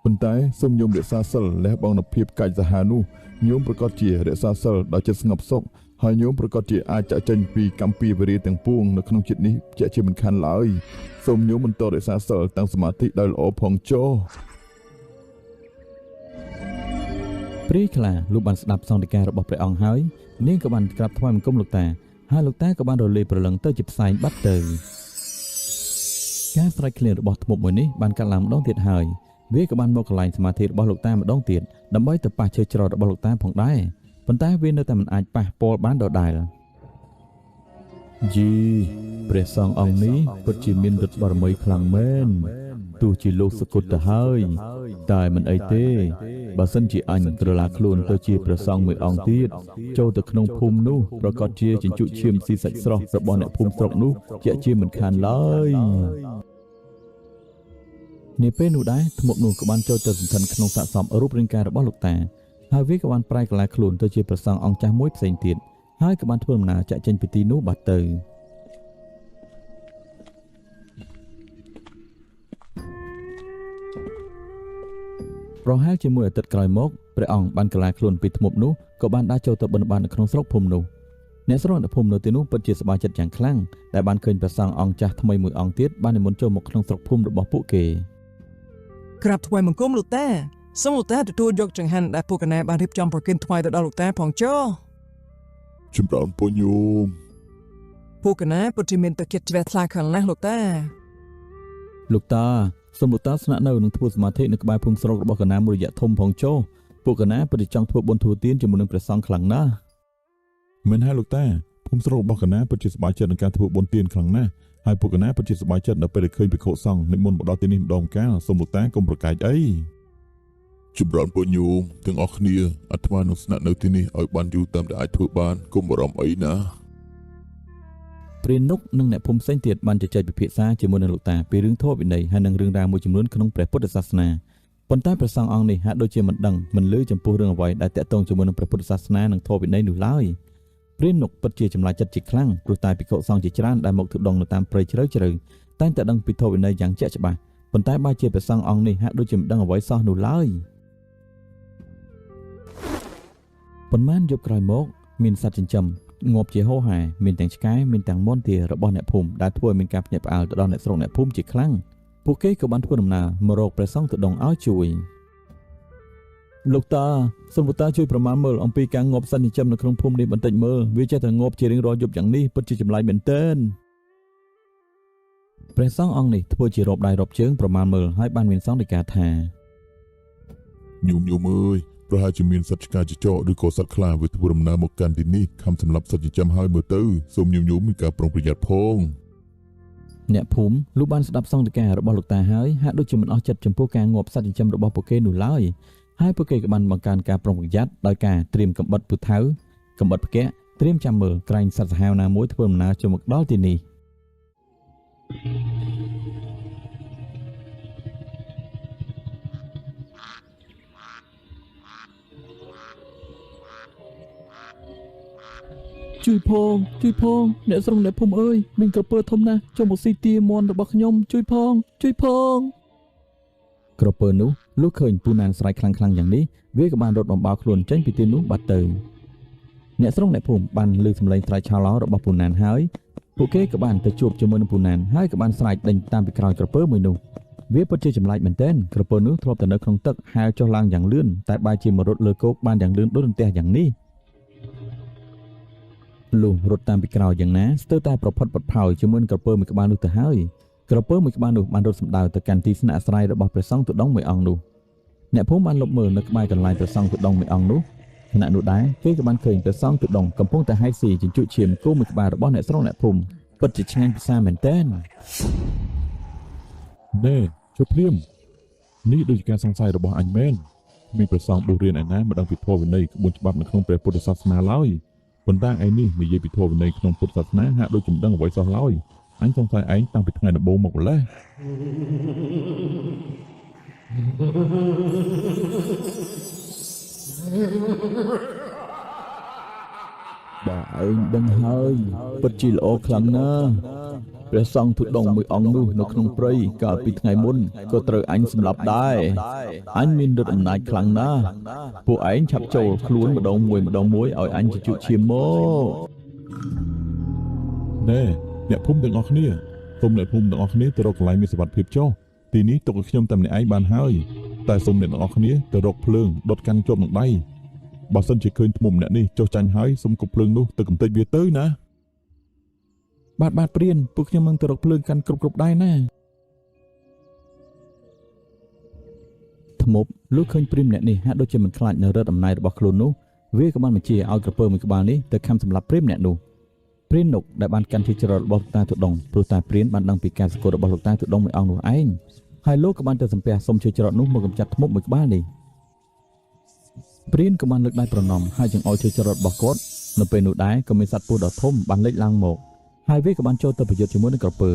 ប៉ុន្តែសូមញោមរក្សាសិលលះបង់នូវភាពកាចសាហាវនោះញោមប្រកាសជារក្សាសិលដោយចិត្តស្ងប់សុខហើយញោមប្រកាសជាអាចចាក់ចេញពីកម្មពីវេរាទាំងពួងនៅក្នុងចិត្តនេះជាក់ជាមិនខានឡើយសូមញោមបន្តរក្សាសិលតាំងសមាធិដោយល្អផងចុះ ព្រាយខ្លាលោកបានស្ដាប់សង្ឃដីការបស់ព្រះអង្គហើយនាងក៏បានក្រាបថ្វាយបង្គំលោកតាហើយលោកតាក៏បានរលាយប្រលឹងទៅជាផ្សែងបាត់ទៅការស្រែកឃ្លានរបស់ធ្មប់មួយនេះបានកាត់ឡើងម្ដងទៀតហើយវាក៏បានមកកន្លែងសមាធិរបស់លោកតាម្ដងទៀតដើម្បីទៅប៉ះឈើច្រត់របស់លោកតាផងដែរប៉ុន្តែវានៅតែមិនអាចប៉ះពាល់បានដដែលយីព្រះសង្ឃអង្គនេះពិតជាមានឫទ្ធិបារមីខ្លាំងមែនទោះជាលោកសគត់ទៅហើយតែមិនអីទេបើសិនជាអញត្រឡាខ្លួនទៅជាព្រះសង្ឃមួយអង្គទៀតចូលទៅក្នុងភូមិនោះប្រកាសជាជញ្ជក់ឈាមស៊ីសាច់ស្រស់របស់អ្នកភូមិស្រុកនោះជាក់ជាមិនខានឡើយនាពេលនោះដែរធ្មប់នោះក៏បានចូលទៅសន្ធិនក្នុងសាកសមរូបរាងកាយរបស់លោកតាហើយវាក៏បានប្រែកន្លែងខ្លួនទៅជាព្រះសង្ឃអង្គចាស់មួយផ្សេងទៀតហើយក៏បានធ្វើដំណើរចាក់ចេញពីទីនោះបាត់ទៅប្រហែលជាមួយអាទិត្យក្រោយមកព្រះអង្គបានកន្លែងខ្លួនពីធ្មប់នោះក៏បានដើរចូលទៅបិណ្ឌបាតនៅក្នុងស្រុកភូមិនោះអ្នកស្រុកនៅភូមិនៅទីនោះពិតជាសប្បាយចិត្តយ៉ាងខ្លាំងដែលបានឃើញព្រះសង្ឃអង្គចាស់ថ្មីមួយអង្គទៀតបាននិមន្តចូលមកក្នុងស្រុកភូមិរបស់ពួកគេ ក្រាបថ្វាយបង្គំលោកតាសូមលោកតាទទួលយកចង្ហាន់ដែលពួកកណែបានរៀបចំប្រគិនថ្វាយទៅដល់លោកតាផងចុះ ចម្រើនពរញោម ពួកកណែពិតជាមានទឹកចិត្តជ្រះថ្លាខ្លាំងណាស់លោកតា លោកតាសូមលោកតាស្នាក់នៅនិងធ្វើសមាធិនៅក្បែរភូមិស្រុករបស់កណាមួយរយៈធំផងចុះពួកកណាពិតជាចង់ធ្វើបុណ្យធ្វើទានជាមួយនឹងព្រះសង្ឃខ្លាំងណាស់ មែនហើយលោកតាភូមិស្រុករបស់កណាពិតជាសប្បាយចិត្តនឹងការធ្វើបុណ្យទានខ្លាំងណាស់ហើយពួកកណាពិតជាសប្បាយចិត្តនៅពេលដែលឃើញភិក្ខុសង្ឃនិមន្តមកដល់ទីនេះម្ដងម្កាលសូមលោកតាកុំប្រកែកអីចម្រើនពរញោមទាំងអស់គ្នាអាត្មានឹងស្នាក់នៅទីនេះឲ្យបានយូរតាមដែលអាចធ្វើបានកុំបារម្ភអីណា ព្រាននុកនិងអ្នកភូមិផ្សេងទៀតបានជជែកពិភាក្សាជាមួយនឹងលោកតាពីរឿងធម៌វិន័យហើយនិងរឿងរ៉ាវមួយចំនួនក្នុងព្រះពុទ្ធសាសនាប៉ុន្តែព្រះសង្ឃអង្គនេះហាក់ដូចជាមិនដឹងមិនឮចំពោះរឿងអ្វីដែលតាក់ទងជាមួយនឹងព្រះពុទ្ធសាសនានិងធម៌វិន័យនោះឡើយព្រាននុកពិតជាចម្លាស់ចិត្តជាខ្លាំងព្រោះតែភិក្ខុសង្ឃជាច្រើនដែលមកទុដងនៅតាមព្រៃជ្រៅជ្រៅតែងតែដឹងពីធម៌វិន័យយ៉ាងជាក់ច្បាស់ប៉ុន្តែបើជាព្រះសង្ឃអង្គនេះហាក់ដូចជាមិនដឹងអ្វីសោះនោះឡើយប៉ុន្មានយប់ក្រោយមកមានសត្វចិញ្ចឹមងាប់ជាហូរហែមានទាំងឆ្កែមានទាំងមាន់ទារបស់អ្នកភូមិដែលធ្វើឲ្យមានការភ្ញាក់ផ្អើលទៅដល់អ្នកស្រុកអ្នកភូមិជាខ្លាំងពួកគេក៏បានធ្វើដំណើរមករកព្រះសង្ឃទុដងឲ្យជួយលោកតាសូមលោកតាជួយប្រមាណមើលអំពីការងាប់សត្វចិញ្ចឹមនៅក្នុងភូមិនេះបន្តិចមើលវាចេះតែងាប់ជារៀងរាល់យប់យ៉ាងនេះពិតជាចម្លែកមែនទែនព្រះសង្ឃអង្គនេះធ្វើជារាប់ដៃរាប់ជើងប្រមាណមើលហើយបានមានសង្ឃដីកាថា ញោមអើយប្រហែលជាមានសត្វឆ្កែចចកឬក៏សត្វខ្លាវាធ្វើដំណើរមកកាន់ទីនេះខំសម្លាប់សត្វចិញ្ចឹមហើយមើលទៅសូមញោមមានការប្រុងប្រយ័ត្នផង អ្នកភូមិលោកបានស្ដាប់សង្ឃដីការបស់លោកតាហើយហាក់ដូចជាមិនអស់ចិត្តចំពោះការងាប់សត្វចិញ្ចឹមរបស់ពួកគេនោះឡើយហើយពួកគេក៏បានបង្កើនការប្រុងប្រយ័ត្នដោយការត្រៀមកំបិតពូថៅកំបិតផ្គាក់ត្រៀមចាំមើលក្រែងសត្វសាហាវណាមួយធ្វើដំណើរចូលមកដល់ទីនេះ ជួយផងអ្នកស្រុកអ្នកភូមិអើយមានក្រពើធំណាស់ចូលមកស៊ីទាមន់របស់ខ្ញុំជួយផងក្រពើនោះលុះឃើញពូណានស្រែកខ្លាំងៗយ៉ាងនេះវាក៏បានរត់បំបោខ្លួនចេញពីទីនោះបាត់ទៅអ្នកស្រុកអ្នកភូមិបានឮសំឡេងស្រែកឆោឡោរបស់ពូណានហើយពួកគេក៏បានទៅជួបជាមួយនឹងពូណានហើយក៏បានស្រែកដេញតាមពីក្រោយក្រពើមួយនោះវាពិតជាចម្លែកមែនទែនក្រពើនោះធ្លាប់តែនៅក្នុងទឹកហើរចុះឡើងយ៉ាងលឿនតែបែរជាមករត់លើគោកបានយ៉ាងលឿនដូចរន្ទះយ៉ាងនេះលុះរត់តាមពីក្រោយយ៉ាងណាស្ទើរតែប្រផុតផោយជាមួយនឹងក្រពើមួយក្បាលនោះទៅហើយក្រពើមួយក្បាលនោះបានរត់សម្ដៅទៅកាន់ទីស្នាក់អាស្រ័យរបស់ព្រះសង្ឃទុដងមួយអង្គនោះអ្នកភូមិបានលបមើលនៅក្បែរកន្លែងព្រះសង្ឃទុដងមួយអង្គនោះខណៈនោះដែរគេក៏បានឃើញព្រះសង្ឃទុដងកំពុងតែហែកស៊ីជញ្ជក់ឈាមគោមួយក្បាលរបស់អ្នកស្រុកអ្នកភូមិពិតជាឆ្ងាញ់ពិសាមែនទែន ណែជួយព្រាម នេះដូចជាការសង្ស័យរបស់អញមែនមានប្រសងបុរៀនឯណាមិនដឹងពីធម៌វិន័យក្បួនច្បាប់នៅក្នុងព្រះពុទ្ធសាសនាឡើយប៉ុន្តែឯនេះនិយាយពីធម៌វិន័យក្នុងពុទ្ធសាសនាហាក់ដូចមិនដឹងអ្វីសោះឡើយអញសង្ស័យឯងតាំងពីថ្ងៃដំបូងមកម្ល៉េះបាទឯងដឹងហើយពិតជាល្អខ្លាំងណាស់ព្រះសង្ឃទុដងមួយអង្គនោះនៅក្នុងព្រៃកាលពីថ្ងៃមុនក៏ត្រូវអញសម្លាប់ដែរអញមានឫទ្ធិអំណាចខ្លាំងណាស់ពួកឯងឆាប់ចូលខ្លួនម្ដងមួយឲ្យអញជជក់ឈាមមកណែអ្នកភូមិទាំងអស់គ្នាសូមអ្នកភូមិទាំងអស់គ្នាទៅរកកន្លែងមានសុវត្ថិភាពចុះទីនេះទុកឲ្យខ្ញុំតែម្នាក់ឯងបានហើយតែសូមអ្នកទាំងអស់គ្នាទៅរកភ្លើងដុតកាន់ជាប់នឹងដៃបើសិនជាឃើញធ្មុំម្នាក់នេះចុះចាញ់ហើយសូមគប់ភ្លើងនោះទៅកំទេចវាទៅណាបាទព្រានពួកខ្ញុំនឹងទៅរកភ្លើងកាន់គ្រប់ដែរណាធ្មប់លុះឃើញព្រានម្នាក់នេះហាក់ដូចជាមិនខ្លាចនៅរដ្ឋអំណាចរបស់ខ្លួននោះវាក៏បានបញ្ជាឲ្យក្រពើមួយក្បាលនេះទៅខំសម្លាប់ព្រានម្នាក់នោះព្រាននុកដែលបានកាន់ជាចរត់របស់លោកតាទុដងព្រោះតាព្រានបានដឹងពីការសង្កត់របស់លោកតាទុដងមួយអង្គនោះឯងហើយលោកក៏បានទៅសំពះសុំជួយចរត់នោះមកកម្ចាត់ធ្មប់មួយក្បាលនេះព្រានក៏បានលើកដៃប្រណម្យហើយចង្អុលជួយចរត់របស់គាត់នៅពេលនោះដែរក៏មានសត្វពស់ដ៏ធំបានលេចឡើងមកហើយវាក៏បានចូលទៅប្រយុទ្ធជាមួយនឹងក្រពើ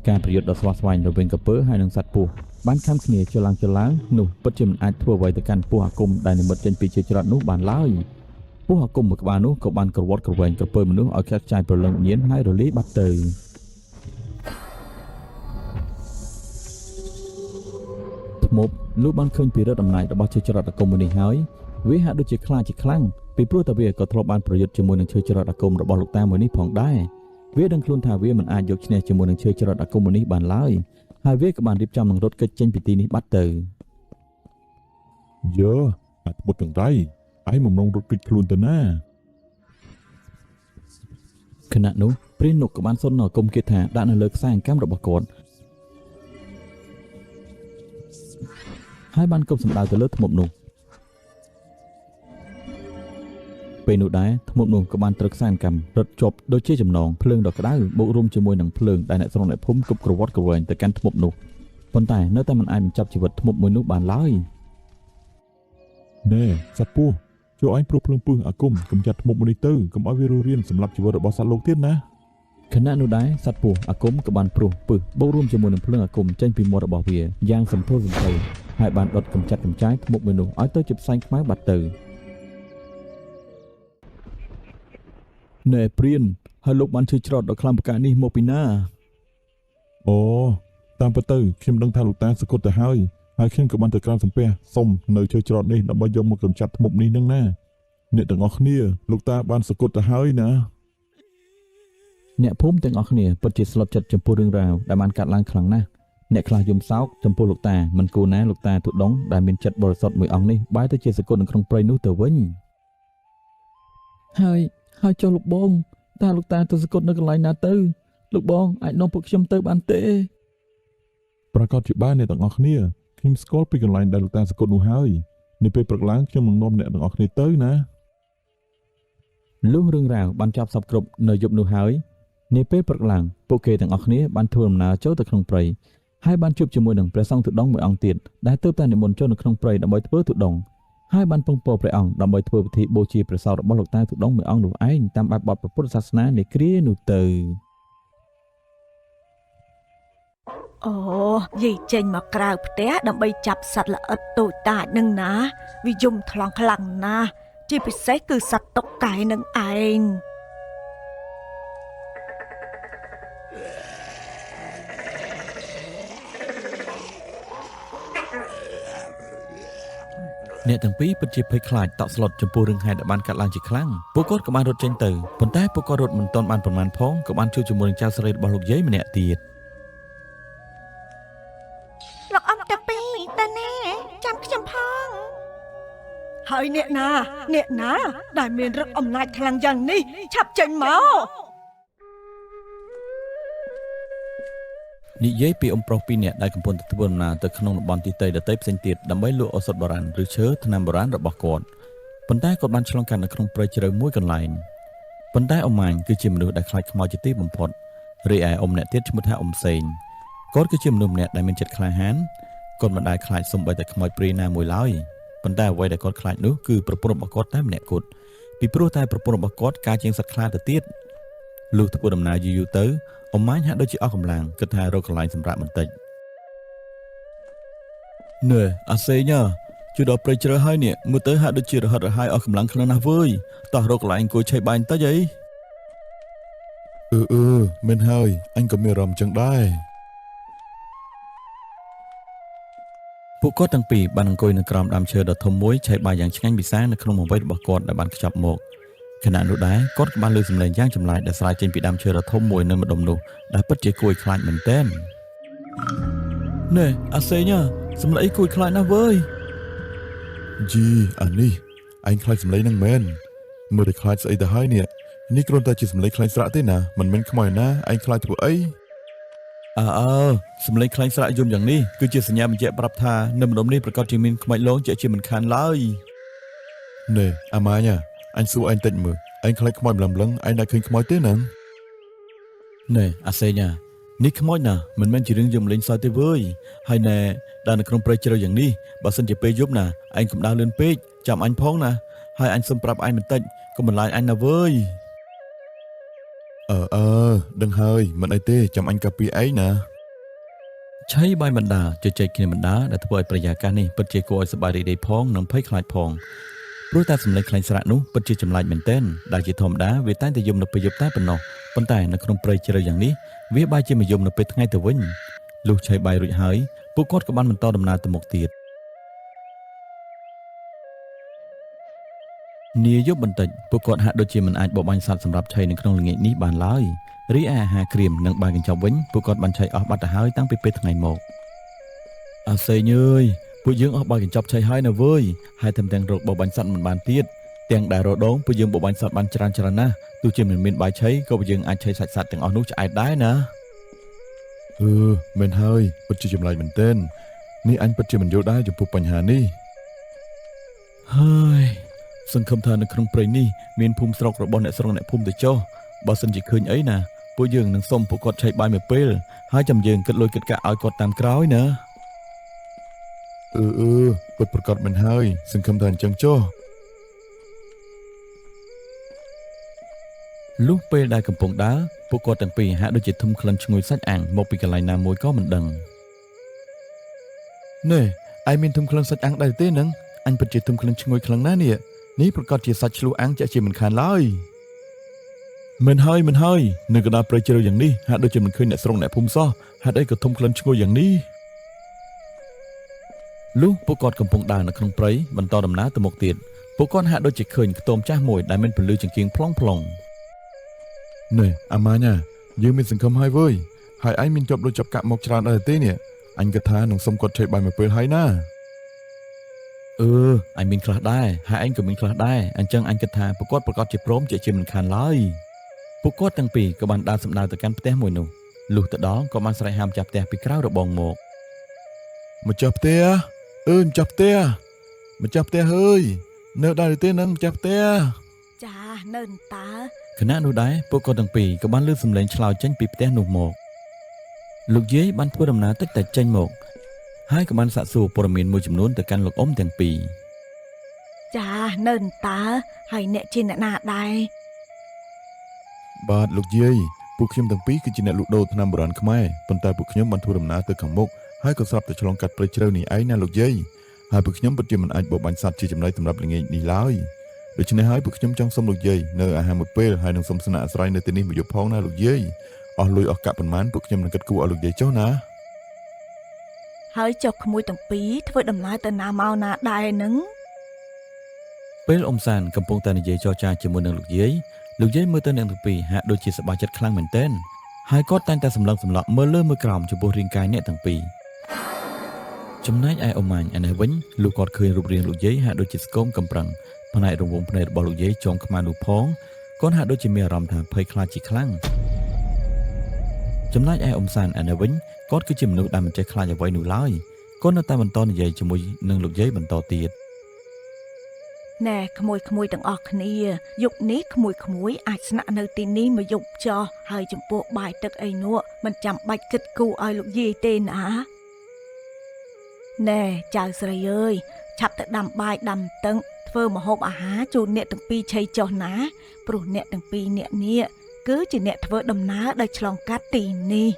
ការប្រយុទ្ធដ៏ស្វាស្វែងរវាងក្រពើហើយនឹងសត្វពស់បានខំគ្នាចលឡើងនោះពិតជាមិនអាចធ្វើអ្វីទៅកាន់ពស់អាគមដែលនិមិត្តចេញពីជាចរត់នោះបានឡើយពស់អាគមមួយក្បាលនោះក៏បានក្រវត់ក្រវែងក្រពើមនុស្សឲ្យខ្ចាត់ខ្ចាយប្រលឹងញៀនហើយរលាយបាត់ទៅធ្មប់លុះបានឃើញពីរដ្ឋអំណាចរបស់ជាចរត់អាគមមួយនេះហើយវាហាក់ដូចជាខ្លាចជាខ្លាំងពីព្រោះតែវាក៏ធ្លាប់បានប្រយុទ្ធជាមួយនឹងឈើចរត់អាគមរបស់លោកតាមួយនេះផងដែរវាដឹងខ្លួនថាវាមិនអាចយកឈ្នះជាមួយនឹងឈើចរត់អាគមមួយនេះបានឡើយហើយវាក៏បានរៀបចំនឹងរត់គេចចេញពីទីនេះបាត់ទៅយើអាត្មុតទាំងដៃឯងបំរុងរត់គេចខ្លួនទៅណាខណៈនោះព្រាននុកក៏បានសុននៅអាគមគាថាដាក់នៅលើខ្សែអង្កាំរបស់គាត់ហើយបានគប់សម្ដៅទៅលើធ្មប់នោះពេលនោះដែរធ្មប់នោះក៏បានត្រូវខ្សែអង្កាំរត់ជាប់ដូចជាចំណងភ្លើងដ៏ក្តៅបូករួមជាមួយនឹងភ្លើងដែលអ្នកស្រុកអ្នកភូមិគប់ក្រវត្តក្រវែងទៅកាន់ធ្មប់នោះប៉ុន្តែនៅតែមិនអាចបញ្ចប់ជីវិតធ្មប់មួយនោះបានឡើយណែសត្វពស់ជួយឯងព្រោះភ្លើងពឹសអាគមកំចាត់ធ្មប់មួយនេះទៅកុំឲ្យវារស់រានសម្រាប់ជីវិតរបស់សត្វលោកទៀតណាខណៈនោះដែរសត្វពស់អាគមក៏បានព្រោះពឹសបូករួមជាមួយនឹងភ្លើងអាគមចេញពីមាត់របស់វាយ៉ាងសំទោសសំទោសហើយបានដុតកំចាត់កំចាយធ្មប់មួយនោះឲ្យទៅជាផ្សែងខ្មៅបាត់ទៅណែព្រានហើយលោកបានជួយច្រត់ដល់ខ្លាំងបកានេះមកពីណាអូតាមពិតទៅខ្ញុំដឹងថាលោកតាសគត់ទៅហើយខ្ញុំក៏បានទៅក្រាបសំពះសុំនៅជួយច្រត់នេះដើម្បីយកមកកម្ចាត់ធ្មប់នេះនឹងណាអ្នកទាំងអស់គ្នាលោកតាបានសគត់ទៅហើយណាអ្នកភូមិទាំងអស់គ្នាពិតជាស្លុតចិត្តចំពោះរឿងរ៉ាវដែលបានកាត់ឡើងខ្លាំងណាស់អ្នកខ្លះយំសោកចំពោះលោកតាមិនគួរណាលោកតាទុដងដែលមានចិត្តបរិសុទ្ធមួយអង្គនេះបែរទៅជាសគត់នៅក្នុងព្រៃនោះទៅវិញហើយចុះលោកបងតើលោកតាទៅសគត់នៅកន្លែងណាទៅលោកបងអាចនាំពួកខ្ញុំទៅបានទេប្រកាសជាបានអ្នកទាំងអស់គ្នាខ្ញុំស្គាល់ពីកន្លែងដែលលោកតាសគត់នោះហើយនៅពេលព្រឹកឡើងខ្ញុំនឹងនាំអ្នកទាំងអស់គ្នាទៅណាលុះរឿងរ៉ាវបានចប់សពគ្រប់នៅយប់នោះហើយនាពេលព្រឹកឡើងពួកគេទាំងអស់គ្នាបានធ្វើដំណើរចូលទៅក្នុងព្រៃហើយបានជួបជាមួយនឹងព្រះសង្ឃទុដងមួយអង្គទៀតដែលទើបតែនិមន្តចូលនៅក្នុងព្រៃដើម្បីធ្វើទុដងហើយបានពឹងពោព្រះអង្គដើម្បីធ្វើពិធីបូជាព្រះសោរបស់លោកតាទុដងមួយអង្គនោះឯងតាមបែបបទពុទ្ធសាសនានៃគ្រានោះទៅអូយាយចេញមកក្រៅផ្ទះដើម្បីចាប់សត្វល្អិតតូចតាចនឹងណាវាយំថ្លង់ខ្លាំងណាស់ជាពិសេសគឺសត្វតុកកែនឹងឯងអ្នកទាំងពីរពិតជាភ័យខ្លាចតក់ស្លុតចំពោះរឿងហេតុដែលបានកាត់ឡើងជាខ្លាំងពួកគាត់ក៏បានរត់ចេញទៅប៉ុន្តែពួកគាត់រត់មិនទាន់បានប្រមាណផងក៏បានជួបជាមួយនឹងចៅស្រីរបស់លោកយាយម្នាក់ទៀតលោកអង្គតាពីតាណែចាំខ្ញុំផងហើយអ្នកណាដែលមានឫទ្ធិអំណាចខ្លាំងយ៉ាងនេះឆាប់ចេញមកនិយាយពីប្រុសពីរនាក់ដែលកំពុងទៅធ្វើដំណើរទៅក្នុងតំបន់ទីតីដទៃផ្សេងទៀតដើម្បីលក់ឱសថបុរាណឬឈើថ្នាំបុរាណរបស់គាត់ប៉ុន្តែគាត់បានឆ្លងកាត់នៅក្នុងព្រៃជ្រៅមួយកន្លែងប៉ុន្តែអ៊ំម៉ាញគឺជាមនុស្សដែលខ្លាចខ្មោចជាទីបំផុតរីឯអ៊ំម្នាក់ទៀតឈ្មោះថាអ៊ំសេងគាត់គឺជាមនុស្សម្នាក់ដែលមានចិត្តក្លាហាន គាត់មិនដែលខ្លាចសំបីតែខ្មោចព្រាយណាមួយឡើយប៉ុន្តែអ្វីដែលគាត់ខ្លាចនោះគឺប្រពន្ធរបស់គាត់តែម្នាក់គត់ពីព្រោះតែប្រពន្ធរបស់គាត់ការជាងសត្វខ្លាទៅទៀតលុះធ្វើដំណើរយូរទៅអ៊ំម៉ាញហាក់ដូចជាអស់កម្លាំងគិតថារកកន្លែងសម្រាប់បន្តិចណែអាសេញជួយដល់ព្រៃជ្រៅហើយនេះមើលទៅហាក់ដូចជារហិតរហាយអស់កម្លាំងខ្លាំងណាស់វើយតោះរកកន្លែងអង្គុយឆេះបាយបន្តិចអីមែនហើយអញក៏មានអារម្មណ៍ចឹងដែរពួកគាត់ទាំងពីរបានអង្គុយនៅក្រោមដើមឈើដ៏ធំមួយឆេះបាយយ៉ាងឆ្ងាញ់ពិសានៅក្នុងបង្វេចរបស់គាត់ដែលបានខ្ចប់មកខណៈនោះដែរគាត់ក៏បានលើសំឡេងយ៉ាងចម្លែកដែលស្រាយចេញពីដើមឈើដ៏ធំមួយនៅម្ដុំនោះដែលពិតជាគួរឲ្យខ្លាចមែនទែនណែអាសេញសំឡេងគួរខ្លាចណាស់វើយជីអានេះអញខ្លាចសម្លេងហ្នឹងមែនមើលតែខ្លាចស្អីទៅហើយនេះគ្រាន់តែជាសម្លេងខ្លាញ់ស្រាក់ទេណាមិនមែនខ្មោចណាអញខ្លាចធ្វើអីសំឡេងខ្លាញ់ស្រៈយំយ៉ាងនេះគឺជាសញ្ញាបញ្ជាក់ប្រាប់ថានៅម្ដុំនេះប្រកាសជាមានខ្មោចលងជាមិនខានឡើយណែអាម៉ាញអញសួរអញតិចមើលអញខ្លាចខ្មោចម្លឹមអញđãឃើញខ្មោចទេណាណែអាសេញនេះខ្មោចណាមិនមែនជារឿងយំលេងសើចទេវើយហើយណែដើរនៅក្នុងព្រៃជ្រៅយ៉ាងនេះបើសិនជាពេលយប់ណាឯងកុំដើរលឿនពេកចាំអញផងណាហើយអញសុំប្រាប់ឯងបន្តិចកុំបន្លាចអញណាវើយដឹងហើយមិនអីទេចាំអញកាពីឯងណាឆៃបាយបណ្ដាជជែកគ្នាបណ្ដាដែលធ្វើឲ្យប្រយាកាសនេះពិតជាគួរឲ្យសប្បាយរីករាយផងនិងភ័យខ្លាចផងព្រោះតែសម្លេងខ្លាញ់ស្រៈនោះពិតជាចម្លែកមែនទែនដែលជាធម្មតាវាតែងតែយំនៅពេលយប់តែប៉ុណ្ណោះប៉ុន្តែនៅក្នុងព្រៃជ្រៅយ៉ាងនេះវាបែរជាមកយំនៅពេលថ្ងៃទៅវិញលុះឆៃបាយរួចហើយពួកគាត់ក៏បានបន្តដំណើរទៅមុខទៀតនាយប់បន្តិចពួកគាត់ហាក់ដូចជាមិនអាចបបបាញ់សត្វសម្រាប់ឆៃនៅក្នុងល្ងាចនេះបានឡើយរីឯអាហារក្រៀមនិងបាយកញ្ចប់វិញពួកគាត់បានឆៃអស់បាត់ទៅហើយតាំងពីពេលថ្ងៃមកអាសេញអើយពួកយើងអស់បាយកញ្ចប់ឆៃហើយណាវើយហើយទាំងរកបបបាញ់សត្វមិនបានទៀតទាំងដែលរដងពួកយើងបបបាញ់សត្វបានច្រើនណាស់ទោះជាមិនមានបាយឆៃក៏ពួកយើងអាចឆៃសាច់សត្វទាំងអស់នោះឆ្អែតដែរណាមែនហើយពិតជាចម្លែកមែនទែននេះអញពិតជាមិនយល់ដែរចំពោះបញ្ហានេះហើយសង្ឃឹមថានៅក្នុងព្រៃនេះមានភូមិស្រុករបស់អ្នកស្រុកអ្នកភូមិទៅចុះបើសិនជាឃើញអីណាពួកយើងនឹងសុំពួកគាត់ឆែកបាយមួយពេលហើយចាំយើងគិតលុយគិតកាក់ឲ្យគាត់តាមក្រោយណាពិតប្រកបមែនហើយសង្ឃឹមថាអញ្ចឹងចុះលុះពេលដែលកំពុងដើរពួកគាត់ទាំងពីរហាក់ដូចជាធំក្លិនឈ្ងុយសាច់អាំងមកពីកន្លែងណាមួយក៏មិនដឹងណែឯងមានធំក្លិនសាច់អាំងដែរទេនឹងអញពិតជាធំក្លិនឈ្ងុយខ្លាំងណាស់នេះប្រកាសជាសាច់ឆ្លុះអាំងជាមិនខានឡើយមិនហើយនៅកណ្ដាលព្រៃជ្រៅយ៉ាងនេះហាក់ដូចជាមិនឃើញអ្នកស្រុកអ្នកភូមិសោះហេតុអីក៏ធំក្លិនឈ្ងុយយ៉ាងនេះលុះពួកគាត់កំពុងដើរនៅក្នុងព្រៃបន្តដំណើរទៅមុខទៀតពួកគាត់ហាក់ដូចជាឃើញខ្ទមចាស់មួយដែលមានពន្លឺចង្គៀងប្លង់ណែអាម៉ាញយើងមានសង្ឃឹមហើយវើយហើយឯងមានជាប់លុយចាប់កាក់មកច្រើនដែរទេនេះអញគិតថានឹងសុំគាត់ឆេះបាយមួយពេលហើយណាអញមានខ្លះដែរហើយឯងក៏មានខ្លះដែរអញ្ចឹងអញគិតថាពួកគាត់ប្រកាសជាព្រមជាមិនខានឡើយពួកគាត់ទាំងពីរក៏បានដើរសម្ដៅទៅកាន់ផ្ទះមួយនោះលុះទៅដល់ក៏បានស្រែកហាមចាប់ផ្ទះពីក្រៅរបងមកម្ចាស់ផ្ទះម្ចាស់ផ្ទះអើយនៅដែរទេនឹងម្ចាស់ផ្ទះចានៅតើខណៈនោះដែរពួកគាត់ទាំងពីរក៏បានលើសំឡេងឆ្លោយចេញពីផ្ទះនោះមកលោកយាយបានធ្វើដំណើរតិចតែចេញមកហើយក៏បានសាកសួរព័ត៌មានមួយចំនួនទៅកាន់លោកអ៊ំទាំងពីរចានៅតើហើយអ្នកជាអ្នកណាដែរបាទលោកយាយពួកខ្ញុំទាំងពីរគឺជាអ្នកលក់ដូរថ្នាំបុរាណខ្មែរប៉ុន្តែពួកខ្ញុំបានធ្វើដំណើរទៅខាងមុខហើយក៏ស្រាប់តែឆ្លងកាត់ព្រៃជ្រៅនេះឯងណាលោកយាយហើយពួកខ្ញុំពិតជាមិនអាចបបបាញ់សត្វជាចំណីសម្រាប់ល្ងាចនេះឡើយដូច្នេះហើយពួកខ្ញុំចង់សុំលោកយាយនៅអាហារមួយពេលហើយនឹងសុំស្នាក់អាស្រ័យនៅទីនេះមួយយប់ផងណាលោកយាយអស់លុយអស់កាក់ប៉ុន្មានពួកខ្ញុំនឹងគិតគូរឲ្យលោកយាយចុះណាហើយចុះក្មួយទាំងពីរធ្វើដំណើរទៅណាមកណាដែរនឹងពេលអ៊ំសានកំពុងតែនិយាយចរចាជាមួយនឹងលោកយាយមើលទៅអ្នកទាំងពីរហាក់ដូចជាសប្បាយចិត្តខ្លាំងមែនទែនហើយគាត់តែងតែសម្លឹងសម្លក់មើលលើមើលក្រោមចំពោះរាងកាយអ្នកទាំងពីរចំណែកឯអ៊ំម៉ាញ់ឯនេះវិញលុះគាត់ឃើញរូបរាងលោកយាយហាក់ដូចជាស្គមកំប្រឹងផ្នែករង្វង់ភ្នែករបស់លោកយាយចងខ្មៅនោះផងគាត់ហាក់ដូចជាមានអារម្មណ៍ថាភ័យខ្លាចជាខ្លាំងចំណែកឯអ៊ំសានឯនេះវិញគាត់គឺជាមនុស្សដែលមិនចេះខ្លាចអ្វីនោះឡើយគាត់នៅតែបន្តនិយាយជាមួយនឹងលោកយាយបន្តទៀតណែក្មួយទាំងអស់គ្នាយប់នេះក្មួយអាចស្នាក់នៅទីនេះមួយយប់ចោះហើយចំពោះបាយទឹកអីនោះមិនចាំបាច់គិតគូរឲ្យលោកយាយទេណា ណែចៅស្រីអើយឆាប់ទៅដាំបាយដាំទឹងធ្វើម្ហូបអាហារជូនអ្នកទាំងពីរឆីចុះណាព្រោះអ្នកទាំងពីរអ្នកនេះគឺជាអ្នកធ្វើដំណើរដោយឆ្លងកាត់ទីនេះ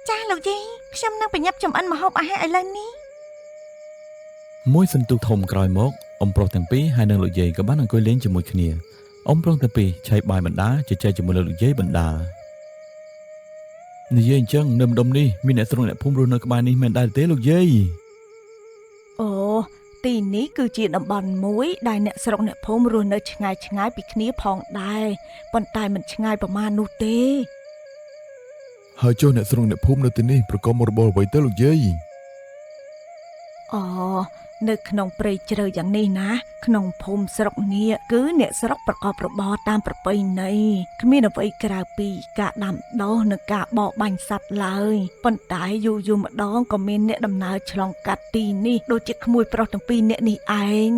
ចាស់លោកយាយខ្ញុំនឹងប្រញាប់ចម្អិនម្ហូបអាហារឥឡូវនេះមួយសន្ទុះធំក្រោយមកអ៊ំប្រុសទាំងពីរហើយនិងលោកយាយក៏បានអង្គុយលេងជាមួយគ្នាអ៊ំប្រុសទាំងពីរឆៃបាយបណ្ដាជជែកជាមួយលោកយាយបណ្ដានិយាយអញ្ចឹងនៅម្ដុំនេះមានអ្នកស្រុកអ្នកភូមិរស់នៅក្បែរនេះមែនដែរទេលោកយាយអូទីនេះគឺជាតំបន់មួយដែលអ្នកស្រុកអ្នកភូមិរស់នៅឆ្ងាយៗពីគ្នាផងដែរប៉ុន្តែមិនឆ្ងាយប្រមាណនោះទេហើយចុះអ្នកស្រុកអ្នកភូមិនៅទីនេះប្រកបមុខរបរអ្វីទៅលោកយាយអូនៅក្នុងព្រៃជ្រៅយ៉ាងនេះណាក្នុងភូមិស្រុកនេះគឺអ្នកស្រុកប្រកបរបរតាមប្រពៃណីគ្មានអ្វីក្រៅពីការដាំដុះនិងការបរបាញ់សត្វឡើយប៉ុន្តែយូរម្ដងក៏មានអ្នកដំណើរឆ្លងកាត់ទីនេះដូចជាក្មួយប្រុសទាំងពីរអ្នកនេះឯង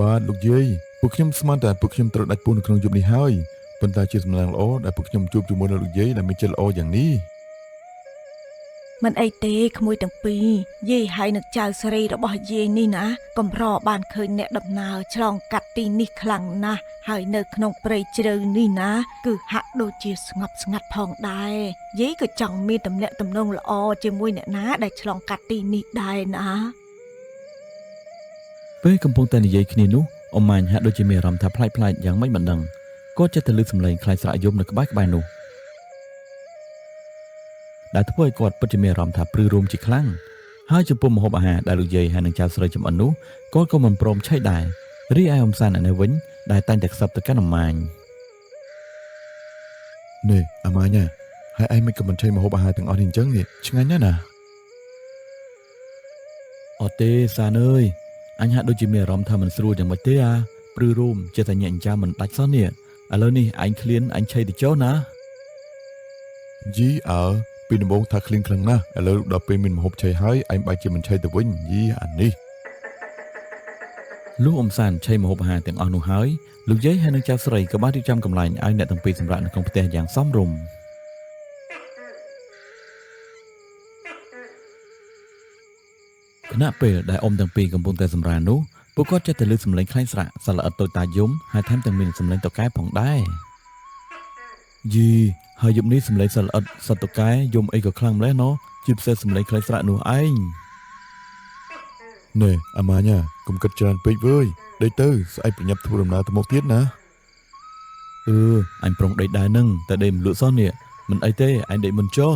បាទលោកយាយពួកខ្ញុំស្មានតែពួកខ្ញុំត្រូវដាច់ពូននៅក្នុងយប់នេះហើយប៉ុន្តែជាសំណាងល្អដែលពួកខ្ញុំជួបជាមួយនឹងលោកយាយដែលមានចិត្តល្អយ៉ាងនេះមិនអីទេក្មួយទាំងពីរយាយហើយនឹងចៅស្រីរបស់យាយនេះណាកំរបានឃើញអ្នកដំណើរឆ្លងកាត់ទីនេះខ្លាំងណាស់ហើយនៅក្នុងព្រៃជ្រៅនេះណាគឺហាក់ដូចជាស្ងប់ស្ងាត់ផងដែរយាយក៏ចង់មានទំនាក់ទំនងល្អជាមួយអ្នកណាដែលឆ្លងកាត់ទីនេះដែរណាពេលកំពុងតែនិយាយគ្នានោះអ៊ំម៉ាញ់ហាក់ដូចជាមានអារម្មណ៍ថាប្លែកៗយ៉ាងម៉េចមិនដឹងគាត់ចិត្តទៅលើសំឡេងខ្លាចស្រែកយំនៅក្បែរនោះដែលធ្វើឲ្យគាត់ពិតជាមានអារម្មណ៍ថាព្រឺរោមជាខ្លាំងហើយចំពោះម្ហូបអាហារដែលលោកយាយហើយនឹងចៅស្រីចំអិននោះគាត់ក៏មិនព្រមឆេះដែររីឯអ៊ំសានឯវិញដែលតែងតែខ្សឹបទៅកាន់អ៊ំម៉ាញ់នេះអាម៉ាញ់ហើយឯងមិនក៏មិនឆេះម្ហូបអាហារទាំងអស់នេះអញ្ចឹងនេះឆ្ងាញ់ណាស់អត់ទេសានអើយអញហាក់ដូចជាមានអារម្មណ៍ថាមិនស្រួលយ៉ាងម៉េចទេព្រឺរោមចេះតែញាក់អញ្ចាំមិនដាច់សោះនេះឥឡូវនេះឯងឃ្លានអញឆេះទៅចុះណាយីពីដំបូងថាឃ្លៀងខ្លាំងណាស់ឥឡូវដល់ពេលមានម្ហូបឆេះហើយឯងបែរជាមិនឆេះទៅវិញយីអានេះលុះអ៊ំសានឆេះម្ហូបអាហារទាំងអស់នោះហើយលោកយាយហើយនឹងចៅស្រីក៏បានរៀបចំកន្លែងឲ្យអ្នកទាំងពីរសម្រាប់នៅក្នុងផ្ទះយ៉ាងសមរម្យខណៈពេលដែលអ៊ំទាំងពីរកំពុងតែសម្រាននោះពួកគាត់ចេះតែលើសំឡេងខ្លែងស្រាក់សត្វល្អិតតូចតាចយំហើយថែមទាំងមានសំឡេងតកែផងដែរយីហើយយប់នេះសំឡេងសត្វល្អិតសត្វតកែយំអីក៏ខ្លាំងម្ល៉េះណោះជាពិសេសសំឡេងខ្លែងស្រាក់នោះឯងណែអាម៉ាញ៉ាកុំគិតច្រើនពេកវើយដេកទៅស្អែកប្រញាប់ធ្វើដំណើរទៅមុខទៀតណាអញប្រុងដេកដែរនឹងតែដេកមិនលក់សោះនេះមិនអីទេអញដេកមិនចុះ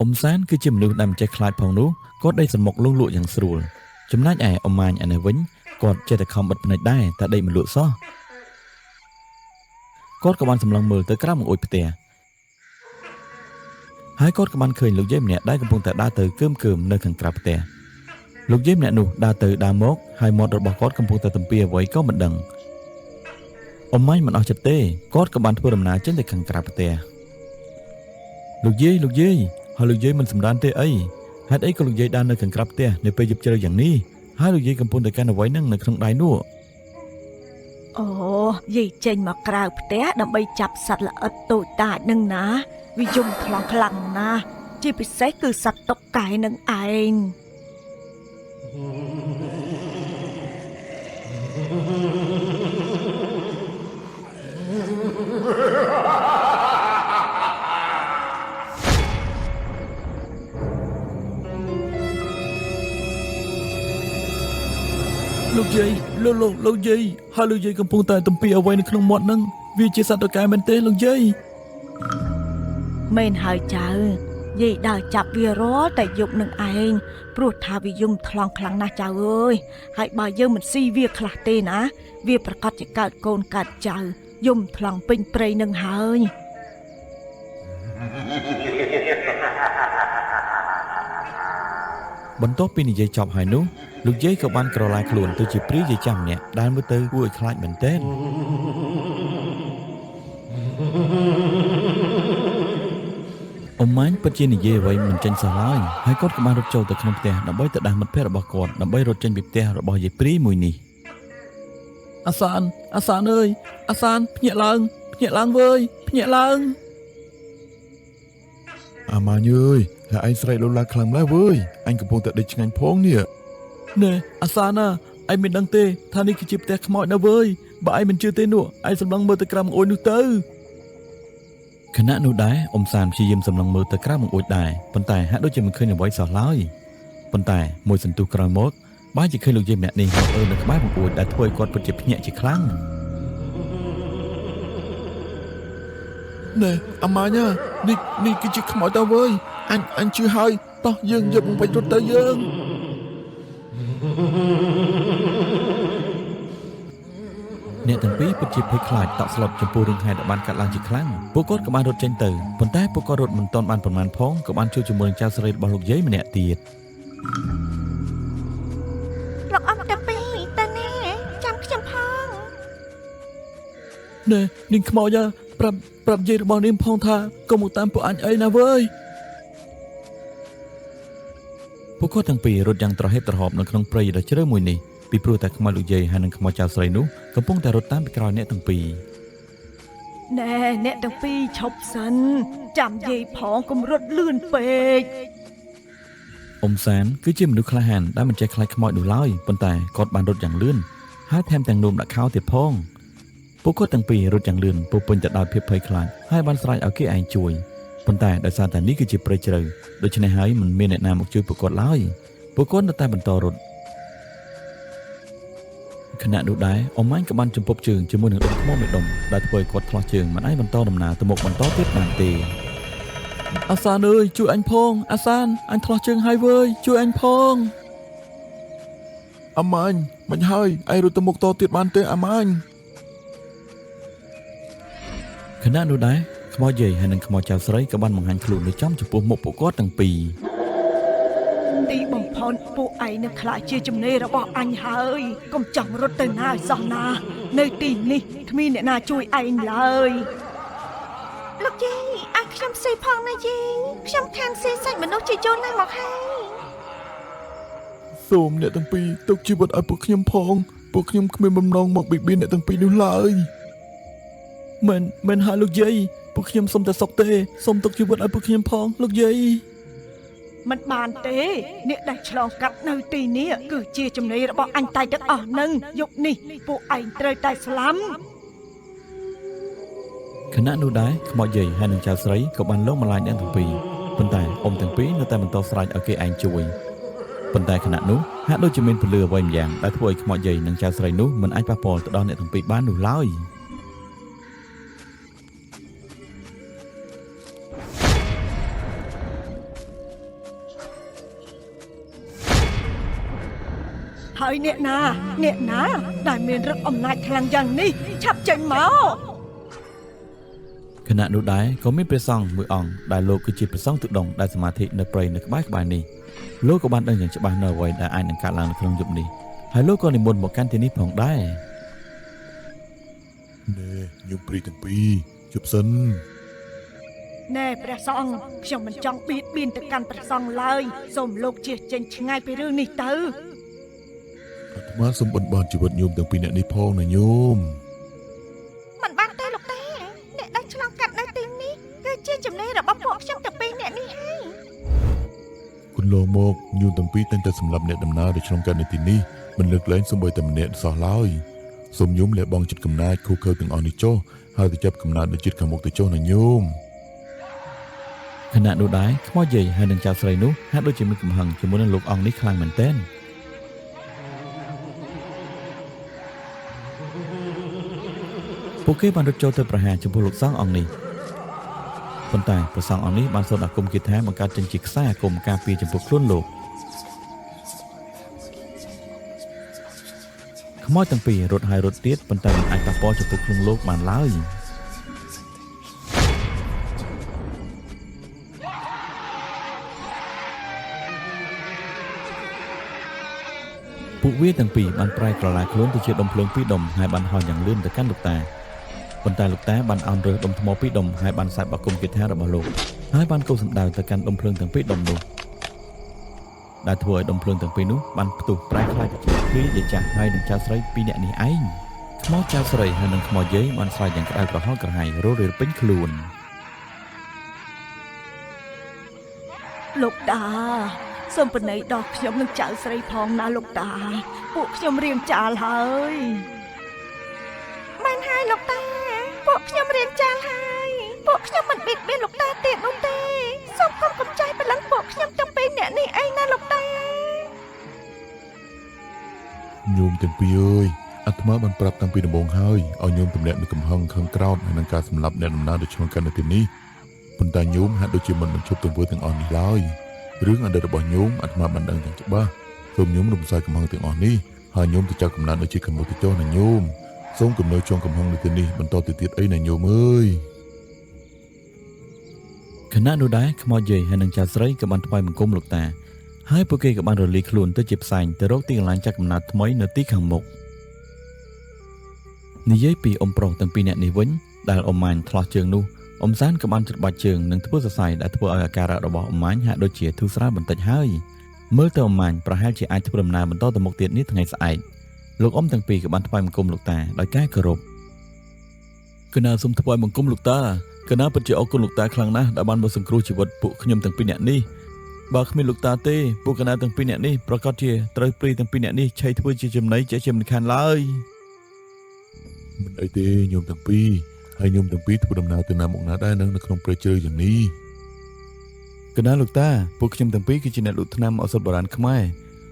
អ៊ំសានគឺជាមនុស្សដែលមិនចេះខ្លាចផងនោះគាត់ដេកសមុកលងលក់យ៉ាងស្រួលចំណែកឯអ៊ំម៉ាញ់ឯនេះវិញគាត់ចេះតែខំបិទភ្នែកដែរតែដេកមិនលក់សោះគាត់ក៏បានសម្លឹងមើលទៅក្រៅបង្អួចផ្ទះហើយគាត់ក៏បានឃើញលោកយាយម្នាក់ដែលកំពុងតែដើរទៅកើមនៅខាងក្រៅផ្ទះលោកយាយម្នាក់នោះដើរទៅដើរមកហើយមាត់របស់គាត់កំពុងតែទំពាអ្វីក៏មិនដឹងអ៊ំម៉ាញ់មិនអស់ចិត្តទេគាត់ក៏បានធ្វើដំណើរចេញទៅខាងក្រៅផ្ទះលោកយាយហើយលោកយាយមិនសម្រានទេអីហេតុអីក៏លោកយាយដើរនៅខាងក្រៅផ្ទះនៅពេលយប់ជ្រៅយ៉ាងនេះហើយលោកយាយកំពុងតែកាន់អ្វីនឹងនៅក្នុងដៃនោះអូយាយចេញមកក្រៅផ្ទះដើម្បីចាប់សត្វល្អិតតូចតាចនឹងណាវាយំខ្លាំងណាស់ជាពិសេសគឺសត្វតុកកែនឹងឯងលោកយាយលោកយាយហើយលោកយាយកំពុងតែទំពាអ្វីនៅក្នុងមាត់ហ្នឹងវាជាសត្វតុកែមែនទេលោកយាយមែនហើយចៅយាយដើរចាប់វារាល់តែយប់នឹងឯងព្រោះថាវាយំថ្លង់ខ្លាំងណាស់ចៅអើយហើយបើយើងមិនស៊ីវាខ្លះទេណាវាប្រកាសជាកើតកូនកើតចៅយំថ្លង់ពេញព្រៃនឹងហើយបន្ទាប់ពីនិយាយចប់ហើយនោះលោកយាយក៏បានក្រឡាខ្លួនទៅជាព្រាយយាយចាស់ម្នាក់ដែលមើលទៅគួរឲ្យខ្លាចមែនទែនអ៊ំម៉ាញ់ពិតជានិយាយអ្វីមិនចេញសោះឡើយហើយគាត់ក៏បានរត់ចូលទៅក្នុងផ្ទះដើម្បីទៅដាស់មិត្តភក្តិរបស់គាត់ដើម្បីរត់ចេញពីផ្ទះរបស់យាយព្រាយមួយនេះអាសានអើយអាសានភ្ញាក់ឡើងវើយភ្ញាក់ឡើង អាម៉ាញអើយហើយឯងស្រែកលោឡាខ្លាំងម្ល៉េះវើយអញកំពុងតែដេកឆ្ងាញ់ផងនេះណែអាសាណាឯងមិនដឹងទេថានេះគឺជាផ្ទះខ្មោចណាវើយបើឯងមិនជឿទេនោះឯងសម្លឹងមើលទៅក្រៅបង្អួចនោះទៅខណៈនោះដែរអ៊ំសានព្យាយាមសម្លឹងមើលទៅក្រៅបង្អួចដែរប៉ុន្តែហាក់ដូចជាមិនឃើញអ្វីសោះឡើយប៉ុន្តែមួយសន្ទុះក្រោយមកបែរជាឃើញលោកយាយម្នាក់នេះមកនៅក្បែរបង្អួចដែលធ្វើឲ្យគាត់ពិតជាភ្ញាក់ជាខ្លាំងណែអាម៉ាញនេះគឺជាខ្មោចតើវើយអញជឿហើយតោះយើងយកបំពេញរត់ទៅយើងអ្នកទាំងពីរពិតជាភ័យខ្លាចតក់ស្លុតចំពោះរឿងហេតុដែលបានកាត់ឡើងជាខ្លាំងពួកគាត់ក៏បានរត់ចេញទៅប៉ុន្តែពួកគាត់រត់មិនទាន់បានប្រមាណផងក៏បានជួបជាមួយនឹងចៅស្រីរបស់លោកយាយម្នាក់ទៀតលោកអ៊ំតាពីតើណែចាំខ្ញុំផងណែនាងខ្មោចប្រាប់យាយរបស់នាងផងថាកុំមកតាមពួកអញអីណាវើយពួកគាត់ទាំងពីររត់យ៉ាងត្រហេបត្រហប់នៅក្នុងព្រៃដ៏ជ្រៅមួយនេះពីព្រោះតែខ្មោចលោកយាយហើយនិងខ្មោចចៅស្រីនោះកំពុងតែរត់តាមពីក្រោយអ្នកទាំងពីរណែអ្នកទាំងពីរឈប់សិនចាំយាយផងកុំរត់លឿនពេកអ៊ំសានគឺជាមនុស្សក្លាហានដែលមិនចេះខ្លាចខ្មោចនោះឡើយប៉ុន្តែគាត់បានរត់យ៉ាងលឿនហើយថែមទាំងនោមដាក់ខោទៀតផងពួកគាត់ទាំងពីររត់យ៉ាងលឿនពោពេញទៅដោយភាពភ័យខ្លាចហើយបានស្រែកឲ្យគេឯងជួយប៉ុន្តែដោយសារតែនេះគឺជាព្រៃជ្រៅដូច្នេះហើយមិនមានអ្នកណាមកជួយពួកគាត់ឡើយពួកគាត់នៅតែបន្តរត់ខណៈនោះដែរអ៊ំម៉ាញ់ក៏បានចំពប់ជើងជាមួយនឹងដុំថ្មមួយដុំដែលធ្វើឲ្យគាត់ឆ្លោះជើងមិនអាចបន្តដំណើរទៅមុខបន្តទៀតបានទេអាសានអើយជួយអញផងអាសានអញឆ្លោះជើងហើយវើយជួយអញផងអាម៉ាញមិនហើយឯងរត់ទៅមុខតទៀតបានទេអាម៉ាញខណៈនោះដែរខ្មោចយាយហើយនិងខ្មោចចៅស្រីក៏បានបង្ហាញខ្លួននៅចំចំពោះមុខពួកគាត់ទាំងពីរទីបំផុតពួកឯងនឹងខ្លាចជាចំណេររបស់អញហើយកុំចង់រត់ទៅណាសោះណានៅទីនេះគ្មានអ្នកណាជួយឯងឡើយលោកយាយឲ្យខ្ញុំស៊ីផងណាយាយខ្ញុំខានស៊ីសាច់មនុស្សជាយូរណាស់មកហើយសូមអ្នកទាំងពីរទុកជីវិតឲ្យពួកខ្ញុំផងពួកខ្ញុំគ្មានបំណងមកបៀតបៀនអ្នកទាំងពីរនោះឡើយមិនហើយលោកយាយពួកខ្ញុំសុំតែសុខទេសុំទុកជីវិតឲ្យពួកខ្ញុំផងលោកយាយមិនបានទេអ្នកដែលឆ្លងកាត់នៅទីនេះគឺជាចំណេររបស់អញតែទាំងអស់នឹងយកនេះពួកឯងត្រូវតែស្លាប់ខណៈនោះដែរខ្មោចយាយហើយនិងចៅស្រីក៏បានលងម្លាញអ្នកទាំងពីរប៉ុន្តែអ៊ំទាំងពីរនៅតែបន្តស្រែកឲ្យគេឯងជួយប៉ុន្តែខណៈនោះហាក់ដូចជាមានពលឺអ្វីម្យ៉ាងដែលធ្វើឲ្យខ្មោចយាយនិងចៅស្រីនោះមិនអាចប៉ះពាល់ទៅដល់អ្នកទាំងពីរបាននោះឡើយហើយអ្នកណាដែលមានឫទ្ធិអំណាចខ្លាំងយ៉ាងនេះឆាប់ចេញមកខណៈនោះដែរក៏មានព្រះសង្ឃមួយអង្គដែលលោកគឺជាព្រះសង្ឃទុដងដែលសមាធិនៅព្រៃនៅក្បែរនេះលោកក៏បានដឹងយ៉ាងច្បាស់នៅអ្វីដែលអាចនឹងកើតឡើងនៅក្នុងយប់នេះហើយលោកក៏និមន្តមកកាន់ទីនេះផងដែរណែញោមព្រីទាំងពីរជប់សិនណែព្រះសង្ឃខ្ញុំមិនចង់បៀតបៀនទៅកាន់ព្រះសង្ឃឡើយសូមលោកជៀសចេញឆ្ងាយពីរឿងនេះទៅអាត្មាសូមបិណ្ឌបាតជីវិតញោមទាំងពីរអ្នកនេះផងណាញោមមិនបានទេលោកតាអ្នកដែលឆ្លងកាត់នៅទីនេះគឺជាចំណេររបស់ពួកខ្ញុំទាំងពីរអ្នកនេះហើយគុណលោកមកញោមទាំងពីរតែងតែសម្លាប់អ្នកដំណើរដែលឆ្លងកាត់នៅទីនេះមិនលើកលែងសូម្បីតែម្នាក់សោះឡើយសូមញោមលះបង់ចិត្តកំណាចខូខើទាំងអស់នេះចុះហើយទៅចាប់កំណើតនៅចិត្តខាងមុខទៅចុះណាញោមខណៈនោះដែរខ្មោចយាយហើយនិងចៅស្រីនោះហាក់ដូចជាមានកំហឹងជាមួយនឹងលោកអង្គនេះខ្លាំងមែនទែនពួកគេបានរត់ចូលទៅប្រហារចំពោះលោកសង្ឃអង្គនេះប៉ុន្តែព្រះសង្ឃអង្គនេះបានសូត្រអាគមគាថាបង្កើតចេញជាខ្សែអាគមការពារចំពោះខ្លួនលោកខ្មោចទាំងពីររត់ហើយរត់ទៀតប៉ុន្តែមិនអាចប៉ះពាល់ចំពោះខ្លួនលោកបានឡើយពួកវាទាំងពីរបានប្រែក្រឡាខ្លួនទៅជាដុំភ្លើងពីរដុំហើយបានហោះយ៉ាងលឿនទៅកាន់លោកតាប៉ុន្តែលោកតាបានអោនរើសដុំថ្មពីរដុំហើយបានសាច់បាគមគាថារបស់លោកហើយបានកោសសម្ដៅទៅកាន់ដុំភ្លើងទាំងពីរដុំនោះដែលធ្វើឲ្យដុំភ្លើងទាំងពីរនោះបានផ្ទុះប្រែខ្លាយទៅជាព្រាយយាចាស់ហើយនឹងចៅស្រីពីរនាក់នេះឯងខ្មោចចៅស្រីហើយនឹងខ្មោចយាយបានស្រែកយ៉ាងក្តៅក្រហល់ក្រហាយរស់រាលពេញខ្លួន លោកតាសូមបណៃដោះខ្ញុំនឹងចៅស្រីផងណាលោកតាពួកខ្ញុំរៀងចាលហើយមិនហើយលោកតាពួកខ្ញុំរៀងចាលហើយពួកខ្ញុំមិនបៀតបៀនលោកតាទៀតនោះទេសូមកុំកំចាយបលឹងពួកខ្ញុំទាំងពីរអ្នកនេះឯងណាលោកតាញោមទាំងពីរអើយអាត្មាបានប្រាប់តាំងពីដំបូងហើយឲ្យញោមទម្លាក់នូវកំហឹងខឹងក្រោធហើយនឹងការសម្លាប់អ្នកដំណើរដែលឆ្លងកាត់នៅទីនេះប៉ុន្តែញោមហាក់ដូចជាមិនបញ្ឈប់ទង្វើទាំងអស់នេះឡើយរឿងអតីតរបស់ញោមអាត្មាបានដឹងយ៉ាងច្បាស់សូមញោមរំសាយកំហឹងទាំងអស់នេះហើយញោមទៅចាប់កំណត់ដូចជាកម្ពុជាទៅចុះណាញោមសូមកំណើចងកំហឹងនៅទីនេះបន្តទៅទៀតអីណាញោមអើយខណៈនោះដែរខ្មោចយាយហើយនឹងចៅស្រីក៏បានថ្វាយបង្គំលោកតាហើយពួកគេក៏បានរលាយខ្លួនទៅជាផ្សែងទៅរកទីកន្លែងចាក់កំណើតថ្មីនៅទីខាងមុខនិយាយពីអ៊ំប្រុសទាំងពីរនាក់នេះវិញដែលអ៊ំម៉ាញ់ឆ្លោះជើងនោះអ៊ំសានក៏បានច្របាច់ជើងនិងធ្វើសរសៃដែលធ្វើឲ្យអាការៈរបស់អ៊ំម៉ាញ់ហាក់ដូចជាធូរស្រាលបន្តិចហើយមើលទៅអ៊ំម៉ាញ់ប្រហែលជាអាចធ្វើដំណើរបន្តទៅមុខទៀតនេះថ្ងៃស្អែកលោកអ៊ំទាំងពីរក៏បានថ្វាយបង្គំលោកតាដោយការគោរពកណាសូមថ្វាយបង្គំលោកតាកណាពិតជាអរគុណលោកតាខ្លាំងណាស់ដែលបានមកសង្គ្រោះជីវិតពួកខ្ញុំទាំងពីរនាក់នេះបើគ្មានលោកតាទេពួកកណាទាំងពីរនាក់នេះប្រកាសជាត្រូវព្រីទាំងពីរនាក់នេះឆៃធ្វើជាចំណីជាមិនខានឡើយមិនអីទេញោមទាំងពីរហើយញោមទាំងពីរធ្វើដំណើរទៅណាមកណាដែរនៅក្នុងព្រៃជ្រៅយ៉ាងនេះកណាលោកតាពួកខ្ញុំទាំងពីរគឺជាអ្នកលក់ថ្នាំឱសថបុរាណខ្មែរ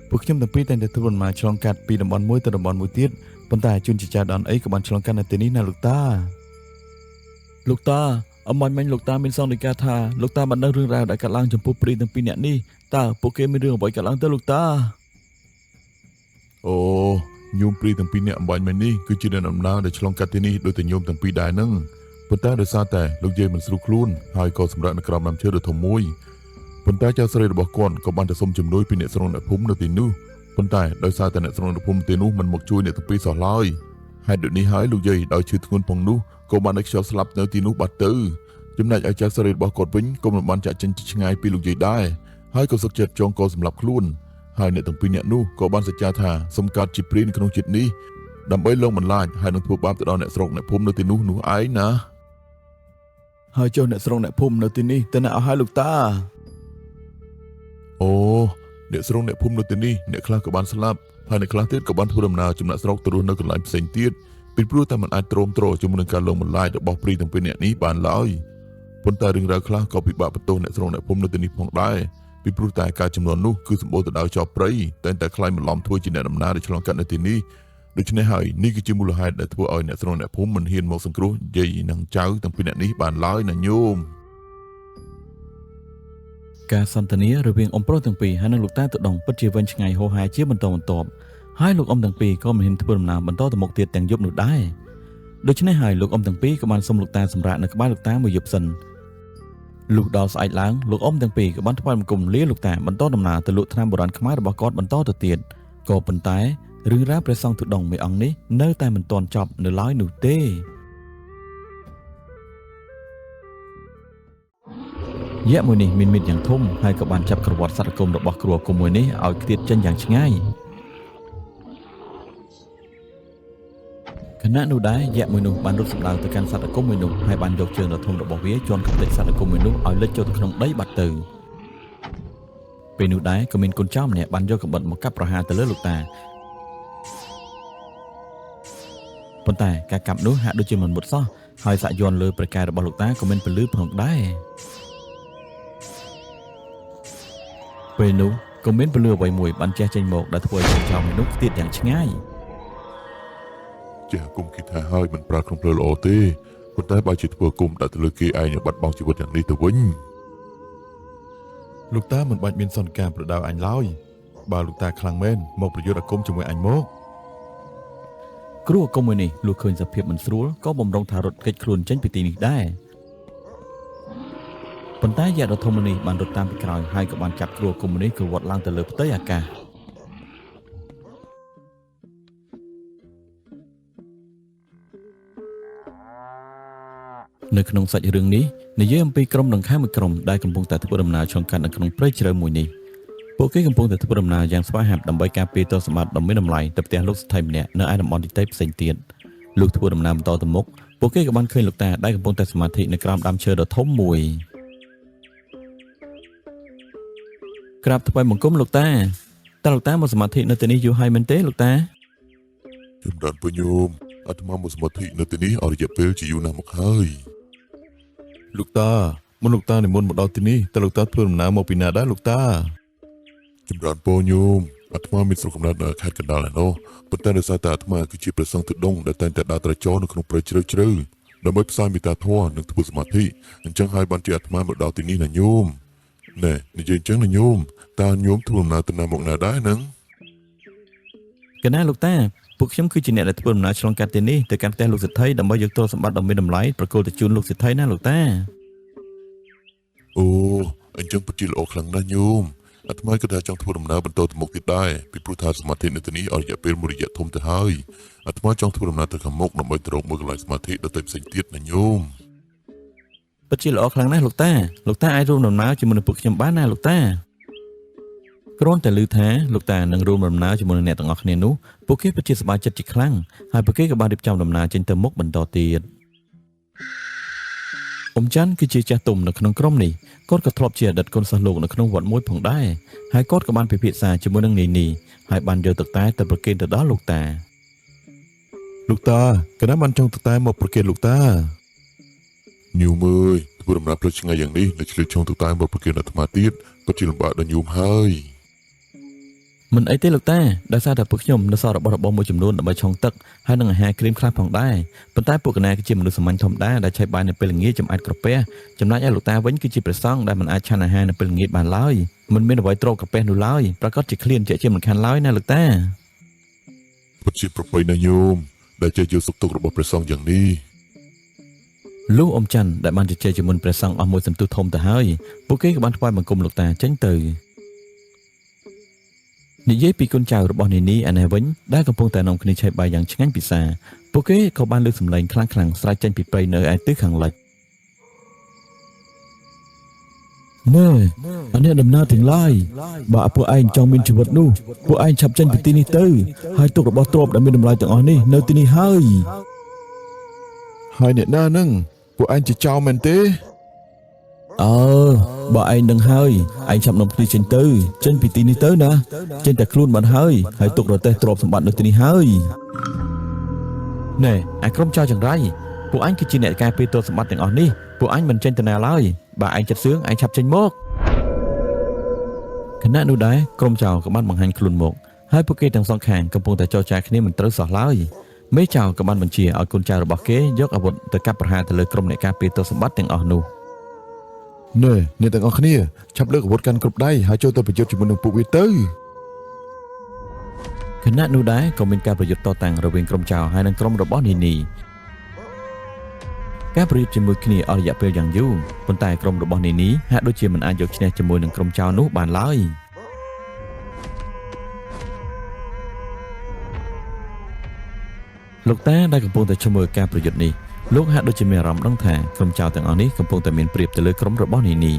ពួកខ្ញុំទាំងពីរតែងតែធ្វើដំណើរឆ្លងកាត់ពីតំបន់មួយទៅតំបន់មួយទៀតប៉ុន្តែជួនជាចាស់ដនអីក៏បានឆ្លងកាត់នៅទីនេះណាលោកតាអមាញ់មិញលោកតាមានសង្កេតការថាលោកតាបានដឹងរឿងរ៉ាវដែលកើតឡើងចំពោះព្រីទាំងពីរនាក់នេះតើពួកគេមានរឿងអ្វីកើតឡើងទៅលោកតាអូញោមព្រីទាំងពីរនាក់អំបញ្ញមិញនេះគឺជាអ្នកដំណើរដែលឆ្លងកាត់ទីនេះដោយតែញោមទាំងពីរដែរហ្នឹងប៉ុន្តែដោយសារតែលោកយាយមិនស្រួលខ្លួនហើយក៏សម្រាប់នៅក្រោមដើមឈើដ៏ធំមួយប៉ុន្តែចៅស្រីរបស់គាត់ក៏បានទៅសុំជំនួយពីអ្នកស្រុកអ្នកភូមិនៅទីនោះប៉ុន្តែដោយសារតែអ្នកស្រុកអ្នកភូមិទីនោះមិនមកជួយអ្នកទាំងពីរសោះឡើយហេតុដូចនេះហើយលោកយាយដោយឈឺធ្ងន់ផងនោះក៏បានឲ្យខ្យល់ស្លាប់នៅទីនោះបាត់ទៅចំណែកឯចៅស្រីរបស់គាត់វិញក៏មិនបានចាក់ចេញឆ្ងាយពីលោកយាយដែរហើយក៏សឹកចិត្តចងកសម្លាប់ខ្លួនហើយអ្នកទាំងពីរនាក់នោះក៏បានសច្ចាថាសុំកាត់ជាព្រានក្នុងជាតិនេះដើម្បីលងបន្លាចហើយនឹងធ្វើបាបទៅដល់អ្នកស្រុកអ្នកភូមិនៅទីនោះឯងណាហើយចុះអ្នកស្រុកអ្នកភូមិនៅទីនេះទៅណាអស់ហើយលោកតាអូអ្នកស្រុកអ្នកភូមិនៅទីនេះអ្នកខ្លះក៏បានស្លាប់ហើយអ្នកខ្លះទៀតក៏បានធ្វើដំណើរចំណាក់ស្រុកទៅរស់នៅកន្លែងផ្សេងទៀតពីព្រោះតែมันអាចទ្រាំទ្រជាមួយនឹងការលងបន្លាចរបស់ព្រីទាំងពីរនាក់នេះបានឡើយប៉ុន្តែរឿងរ៉ាវខ្លះក៏ពិបាកបន្ទោសអ្នកស្រុកអ្នកភូមិនៅទីនេះផងដែរពីព្រោះតែការចំនួននោះគឺសម្បូរទៅដោយចោរព្រៃតែខ្លាចបន្លំធ្វើជាអ្នកដំណើរដែលឆ្លងកាត់នៅទីនេះដូច្នេះហើយនេះគឺជាមូលហេតុដែលធ្វើឲ្យអ្នកស្រុកអ្នកភូមិមិនហ៊ានមកសង្គ្រោះយាយនិងចៅទាំងពីរនាក់នេះបានឡើយណាញោមការសន្ទនារវាងអ៊ំប្រុសទាំងពីរហើយនិងលោកតាទៅដងពិតជាវែងឆ្ងាយហោហាយជាបន្តបន្ទាប់ហើយលោកអ៊ំទាំងពីរក៏មិនហ៊ានធ្វើដំណើរបន្តទៅមុខទៀតទាំងយប់នោះដែរដូច្នេះហើយលោកអ៊ំទាំងពីរក៏បានសុំលោកតាសម្រាប់នៅក្បែរលោកតាមួយយប់សិនលុះដល់ស្អែកឡើងលោកអ៊ំទាំងពីរក៏បានថ្វាយបង្គំលាលោកតាបន្តដំណើរទៅលក់ថ្នាំបុរាណខ្មែររបស់គាត់បន្តទៅទៀតក៏ប៉ុន្តែរឿងរ៉ាវព្រះសង្ឃទុដងមួយអង្គនេះនៅតែមិនទាន់ចប់នៅឡើយនោះទេយៈមួយនេះមានមិត្តយ៉ាងធំហើយក៏បានចាប់ក្រវ៉ាត់សត្វគុំរបស់គ្រូអាគមមួយនេះឲ្យខ្ទាតចេញយ៉ាងឆ្ងាយខណៈនោះដែរយៈមួយនោះបានរត់សម្ដៅទៅកាន់សត្វអាគមមួយនោះហើយបានយកជើងដ៏ធំរបស់វាជាន់កន្តិចសត្វអាគមមួយនោះឲ្យលិចចូលទៅក្នុងដីបាត់ទៅពេលនោះដែរក៏មានកូនចៅម្នាក់បានយកកាំបិតមកកាប់ប្រហារទៅលើលោកតាប៉ុន្តែការកាប់នោះហាក់ដូចជាមិនមុតសោះហើយសាក់យ័ន្តលើប្រកែករបស់លោកតាក៏មានពលឺផងដែរពេលនោះក៏មានពលឺអ្វីមួយបានជះចេញមកដែលធ្វើឲ្យកូនចៅមួយនោះខ្ទាតយ៉ាងឆ្ងាយចេះគុំគិតថាហើយមិនប្រើក្នុងផ្លូវល្អទេប៉ុន្តែបើជាធ្វើគុំដាក់ទៅលើគេឯងបាត់បង់ជីវិតយ៉ាងនេះទៅវិញលោកតាមិនបាច់មានសន្និការប្រដៅអញឡើយបើលោកតាខ្លាំងមែនមកប្រយុទ្ធអាគមជាមួយអញមកគ្រូអាគមមួយនេះលុះឃើញសភាពមិនស្រួលក៏បំរុងថារត់គេចខ្លួនចេញពីទីនេះដែរប៉ុន្តែយៈដ៏ធំនេះបានរត់តាមពីក្រោយហើយក៏បានចាប់គ្រូអាគមមួយនេះក៏វត្តឡើងទៅលើផ្ទៃអាកាសនៅក្នុងសាច់រឿងនេះនិយាយអំពីក្រុមដង្ខៅមួយក្រុមដែលកំពុងតែធ្វើដំណើរឆ្លងកាត់នៅក្នុងព្រៃជ្រៅមួយនេះពួកគេកំពុងតែធ្វើដំណើរយ៉ាងស្វាហាប់ដើម្បីការពារទ្រព្យសម្បត្តិដ៏មានតម្លៃទៅផ្ទះលោកស្ថិម្នាក់នៅឯតំបន់ទីតេផ្សេងទៀតលុះធ្វើដំណើរបន្តទៅមុខពួកគេក៏បានឃើញលោកតាដែលកំពុងតែសមាធិនៅក្រោមដើមឈើដ៏ធំមួយ ក្រាបថ្វាយបង្គំលោកតាតើលោកតាមកសមាធិនៅទីនេះយូរហើយមែនទេលោកតា ចម្រើនពញោមអាត្មាមកសមាធិនៅទីនេះអស់រយៈពេលជាយូរណាស់មកហើយ លោកតាមុនលោកតានិមន្តមកដល់ទីនេះតើលោកតាធ្វើដំណើរមកពីណាដែរលោកតា ចម្រើនពញោមអាត្មាមានស្រុកកំណើតនៅខេត្តកណ្ដាលឯណោះប៉ុន្តែដោយសារតែអាត្មាគឺជាព្រះសង្ឃទិដងដែលតែងតែដើរត្រាចរនៅក្នុងព្រៃជ្រៅជ្រៅដើម្បីផ្សាយមេត្តាធម៌និងធ្វើសមាធិអញ្ចឹងហើយបានជាអាត្មាមកដល់ទីនេះណាញោមណែនិយាយអញ្ចឹងណាញោមតើញោមធ្វើដំណើរទៅណាមកណាដែរហ្នឹង កណាលោកតាពួកខ្ញុំគឺជាអ្នកដែលធ្វើដំណើរឆ្លងកាត់ទីនេះទៅកាន់ផ្ទះលោកសិទ្ធិដើម្បីយកទ្រព្យសម្បត្តិដ៏មានតម្លៃប្រគល់ទៅជូនលោកសិទ្ធិណាលោកតា អូអញ្ចឹងពិតជាល្អខ្លាំងណាស់ញោមអាត្មាក៏ថាចង់ធ្វើដំណើរបន្តទៅមុខទៀតដែរពីព្រោះថាសមាធិនៅទីនេះអស់រយៈពេលមួយរយៈធំទៅហើយអាត្មាចង់ធ្វើដំណើរទៅខាងមុខដើម្បីទៅរកមើលកន្លែងសមាធិដទៃផ្សេងទៀតណាញោម ពិតជាល្អខ្លាំងណាស់លោកតាអាចរួមដំណើរជាមួយនឹងពួកខ្ញុំបានណាលោកតាគ្រាន់តែឮថាលោកតានឹងរួមដំណើរជាមួយនឹងអ្នកទាំងអស់គ្នានោះពួកគេពិតជាសប្បាយចិត្តជាខ្លាំងហើយពួកគេក៏បានរៀបចំដំណើរចេញទៅមុខបន្តទៀតអ៊ំច័ន្ទគឺជាចាស់ទុំនៅក្នុងក្រុមនេះគាត់ក៏ធ្លាប់ជាអតីតកូនសិស្សលោកនៅក្នុងវត្តមួយផងដែរហើយគាត់ក៏បានពិភាក្សាជាមួយនឹងនីហើយបានយកទឹកតែទៅប្រគេនទៅដល់លោកតា លោកតាកណាបានចង់ទៅតែមកប្រគេនលោកតា ញោមអើយធ្វើដំណើរផ្លូវឆ្ងាយយ៉ាងនេះនៅឆ្លៀតឆ្លងទៅតាមមកប្រគិនអាត្មាទៀតពិតជាលំបាកដល់ញោមហើយ មិនអីទេលោកតាដោយសារតែពួកខ្ញុំនៅសល់របស់របរមួយចំនួនដើម្បីឆុងទឹកហើយនឹងអាហារគ្រីមខ្លះផងដែរប៉ុន្តែពួកកណាគឺជាមនុស្សសាមញ្ញធម្មតាដែលឆេះបាយនៅពេលល្ងាចចំអាតក្រពះចំណែកឯលោកតាវិញគឺជាព្រះសង្ឃដែលមិនអាចឆានអាហារនៅពេលល្ងាចបានឡើយមិនមានអ្វីទ្រពក្រពះនោះឡើយប្រកាសជាឃ្លានជាមិនខានឡើយណាលោកតា ពិតជាប្រពៃណាស់ញោមដែលចេះយកសុខទុក្ខរបស់ព្រះសង្ឃយ៉ាងនេះ លោកអ៊ំច័ន្ទដែលបានជជែកជាមួយព្រះសង្ឃអស់មួយសន្ទុះធំទៅហើយពួកគេក៏បានថ្វាយបង្គំលោកតាចេញទៅនិយាយពីគុណចៅរបស់នីឯនេះវិញដែលកំពុងតែនាំគ្នាឆេះបាយយ៉ាងឆ្ងាញ់ពិសាពួកគេក៏បានលើកសម្លេងខ្លាំងៗស្រែកចេញពីព្រៃនៅឯទិសខាងលិចណែអានេះដំណើរទាំងឡាយបើពួកឯងចង់មានជីវិតនោះពួកឯងឆាប់ចេញពីទីនេះទៅហើយទុករបស់ទ្រព្យដែលមានតម្លៃទាំងអស់នេះនៅទីនេះហើយ ហើយអ្នកណាហ្នឹងពួកឯងជាចោរមែនទេ បើឯងនឹងហើយឯងឆាប់នាំគ្នាចេញពីទីនេះទៅណាចេញតែខ្លួនបានហើយទុករទេះទ្រព្យសម្បត្តិនៅទីនេះហើយណែអាក្រុមចៅចង្រៃពួកអញគឺជាអ្នកការពារទ្រព្យសម្បត្តិទាំងអស់នេះពួកអញមិនចេញទៅណាឡើយបើឯងចិត្តសឿងឯងឆាប់ចេញមកខណៈនោះដែរក្រុមចៅក៏បានបង្ហាញខ្លួនមកហើយពួកគេទាំងសងខាងកំពុងតែចរចាគ្នាមិនត្រូវសោះឡើយមេចៅក៏បានបញ្ជាឲ្យកូនចៅរបស់គេយកអាវុធទៅកាប់ប្រហារទៅលើក្រុមអ្នកការពារទ្រព្យសម្បត្តិទាំងអស់នោះ ណែអ្នកទាំងអស់គ្នាឆាប់លើកអាវុធកាន់គ្រប់ដៃហើយចូលទៅប្រយុទ្ធជាមួយនឹងពួកវាទៅ ខណៈនោះដែរក៏មានការប្រយុទ្ធតតាំងរវាងក្រុមចៅហើយនិងក្រុមរបស់នីការប្រយុទ្ធជាមួយគ្នាអស់រយៈពេលយ៉ាងយូរប៉ុន្តែក្រុមរបស់នីហាក់ដូចជាមិនអាចយកឈ្នះជាមួយនឹងក្រុមចៅនោះបានឡើយលោកតាដែលកំពុងតែឈ្មោះការប្រយុទ្ធនេះលោកហាក់ដូចជាមានអារម្មណ៍ដឹងថាក្រុមចៅទាំងអស់នេះកំពុងតែមានប្រៀបទៅលើក្រុមរបស់នី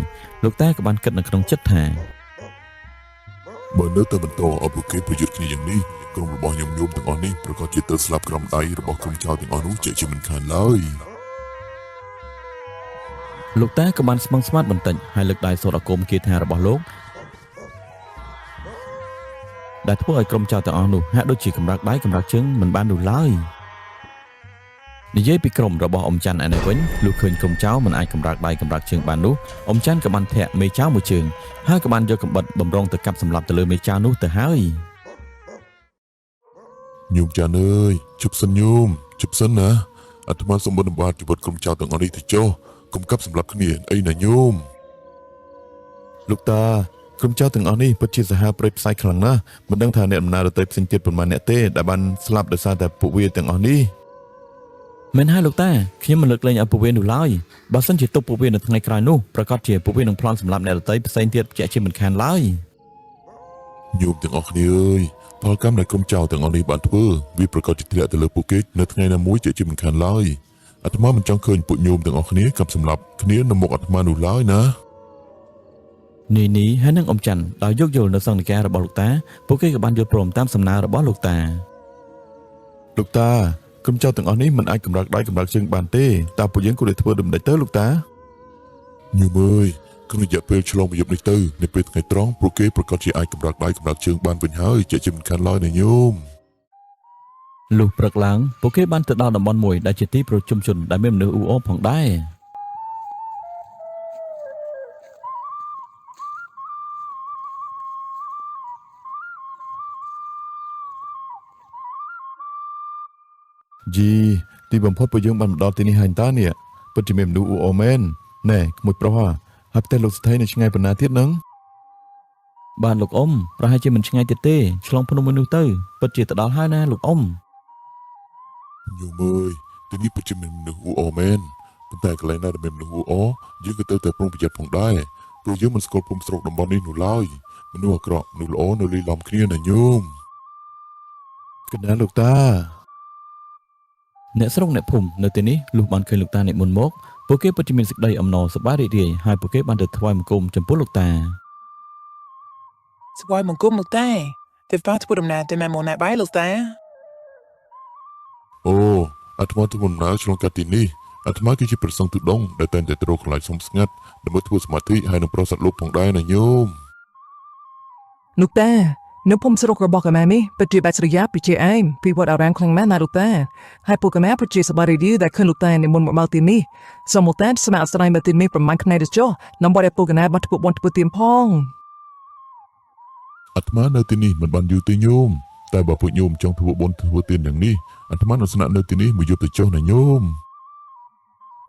លោកតាក៏បានគិតនៅក្នុងចិត្តថា បើនៅតែបន្តឲ្យពួកគេប្រយុទ្ធគ្នាយ៉ាងនេះក្រុមរបស់ញោមទាំងអស់នេះប្រកាសជាទៅស្លាប់ក្រោមដៃរបស់ក្រុមចៅទាំងអស់នោះជាមិនខានឡើយ លោកតាក៏បានស្មឹងស្មាតបន្តិចហើយលើកដៃសូត្រអាគមគាថារបស់លោកដែលធ្វើឲ្យក្រុមចៅទាំងអស់នោះហាក់ដូចជាកម្រើកដៃកម្រើកជើងមិនបាននោះឡើយនិយាយពីក្រុមរបស់អ៊ំច័ន្ទឯនេះវិញលុះឃើញក្រុមចៅមិនអាចកម្រើកដៃកម្រើកជើងបាននោះអ៊ំច័ន្ទក៏បានធាក់មេចៅមួយជើងហើយក៏បានយកកាំបិតបំរុងទៅកាប់សម្លាប់ទៅលើមេចៅនោះទៅហើយ ញោមចានអើយជប់សិនញោមជប់សិនណាអាត្មាសូមបណ្ឌបាតជីវិតក្រុមចៅទាំងអស់នេះទៅចុះកុំកាប់សម្លាប់គ្នាអីណាញោម លោកតាក្រុមចៅទាំងអស់នេះពិតជាសាហាវព្រៃផ្សៃខ្លាំងណាស់មិនដឹងថាអ្នកដំណើរដទៃផ្សេងទៀតប៉ុន្មានអ្នកទេដែលបានស្លាប់ដោយសារតែពួកវាទាំងអស់នេះ មិនហើយលោកតាខ្ញុំមិនលើកលែងឲ្យពួកវានោះឡើយបើសិនជាទុកពួកវានៅថ្ងៃក្រោយនោះប្រកាសជាពួកវានឹងប្លន់សម្លាប់អ្នកដទៃផ្សេងទៀតជាមិនខានឡើយ ញោមទាំងអស់គ្នាអើយផលកម្មដែលក្រុមចៅទាំងអស់នេះបានធ្វើវាប្រកាសជាធ្លាក់ទៅលើពួកគេនៅថ្ងៃណាមួយជាមិនខានឡើយអាត្មាមិនចង់ឃើញពួកញោមទាំងអស់គ្នាកាប់សម្លាប់គ្នានៅមុខអាត្មានោះឡើយណា នីហើយនឹងអ៊ំច័ន្ទដោយយកយល់នៅសង្ឃនិកាយរបស់លោកតាពួកគេក៏បានយល់ព្រមតាមសំណើរបស់លោកតា លោកតាក្រុមចៅទាំងអស់នេះមិនអាចកម្រើកដៃកម្រើកជើងបានទេតើពួកយើងគួរតែធ្វើដូចម្តេចទៅលោកតា ញោមអើយ ក្នុងរយៈពេលឆ្លងមួយយប់នេះទៅនៅពេលថ្ងៃត្រង់ពួកគេប្រកាសជាអាចកម្រើកដៃកម្រើកជើងបានវិញហើយជាមិនខានឡើយណាញោម លុះព្រឹកឡើងពួកគេបានទៅដល់តំបន់មួយដែលជាទីប្រជុំជនដែលមានមនុស្សអ៊ូអរផងដែរ យីទីបំផុតពួកយើងបានមកដល់ទីនេះហើយតើនេះពិតជាមានមនុស្សអ៊ូអរមែនណែក្មួយប្រុសហើយផ្ទះលោកស្ថិតនៅឆ្ងាយប៉ុណ្ណាទៀតនឹង បានលោកអ៊ំប្រហែលជាមិនឆ្ងាយទៀតទេឆ្លងភ្នំមួយនោះទៅពិតជាទៅដល់ហើយណាលោកអ៊ំ ញោមអើយទីនេះពិតជាមានមនុស្សអ៊ូអរមែនប៉ុន្តែកន្លែងណាដែលមានមនុស្សអ៊ូអរយើងក៏ត្រូវតែប្រុងប្រយ័ត្នផងដែរព្រោះយើងមិនស្គាល់ភូមិស្រុកតំបន់នេះនោះឡើយមនុស្សអាក្រក់មនុស្សល្អនៅលីឡំគ្នាណាញោមកណ្ដាលលោកតា អ្នកស្រុកអ្នកភូមិនៅទីនេះលុះបានឃើញលោកតាអ្នកមុនមកពួកគេពិតជាមានសេចក្តីអំណរសប្បាយរីករាយហើយពួកគេបានទៅថ្វាយបង្គំចំពោះលោកតា ស្វាយបង្គំលោកតាទេវតាធ្វើដំណើរទៅមកណាបាយលោកតា អូអាត្មាធ្វើដំណើរឆ្លងកាត់ទីនេះអាត្មាគឺជាព្រះសង្ឃទុដងដែលតែងតែទៅរកកន្លែងសំស្ងាត់ដើម្បីធ្វើសមាធិហើយនឹងប្រោសសត្វលោកផងដែរណាញោម លោកតានៅភូមិស្រុករបស់កម៉ែនេះពិតជាបាច់ស្រយាបពីជាឯងពីវត្តអារាមខ្លាំងមែនណាលោកតាហើយពួកកម៉ែពិតជាសប្បាយរីករាយដែលឃើញលោកតានិមន្តមកដល់ទីនេះសូមលោកតាស្ម័គ្រអាស្រ័យមកទីនេះប្រមាណថ្ងៃទៅចុះដើម្បីឲ្យពួកកណែបានធ្វើបុណ្យធ្វើទានផង អាត្មានៅទីនេះមិនបានយូរទេញោមតែបើពួកញោមចង់ធ្វើបុណ្យធ្វើទានយ៉ាងនេះអាត្មានឹងស្នាក់នៅទីនេះមួយយប់ទៅចុះណាញោម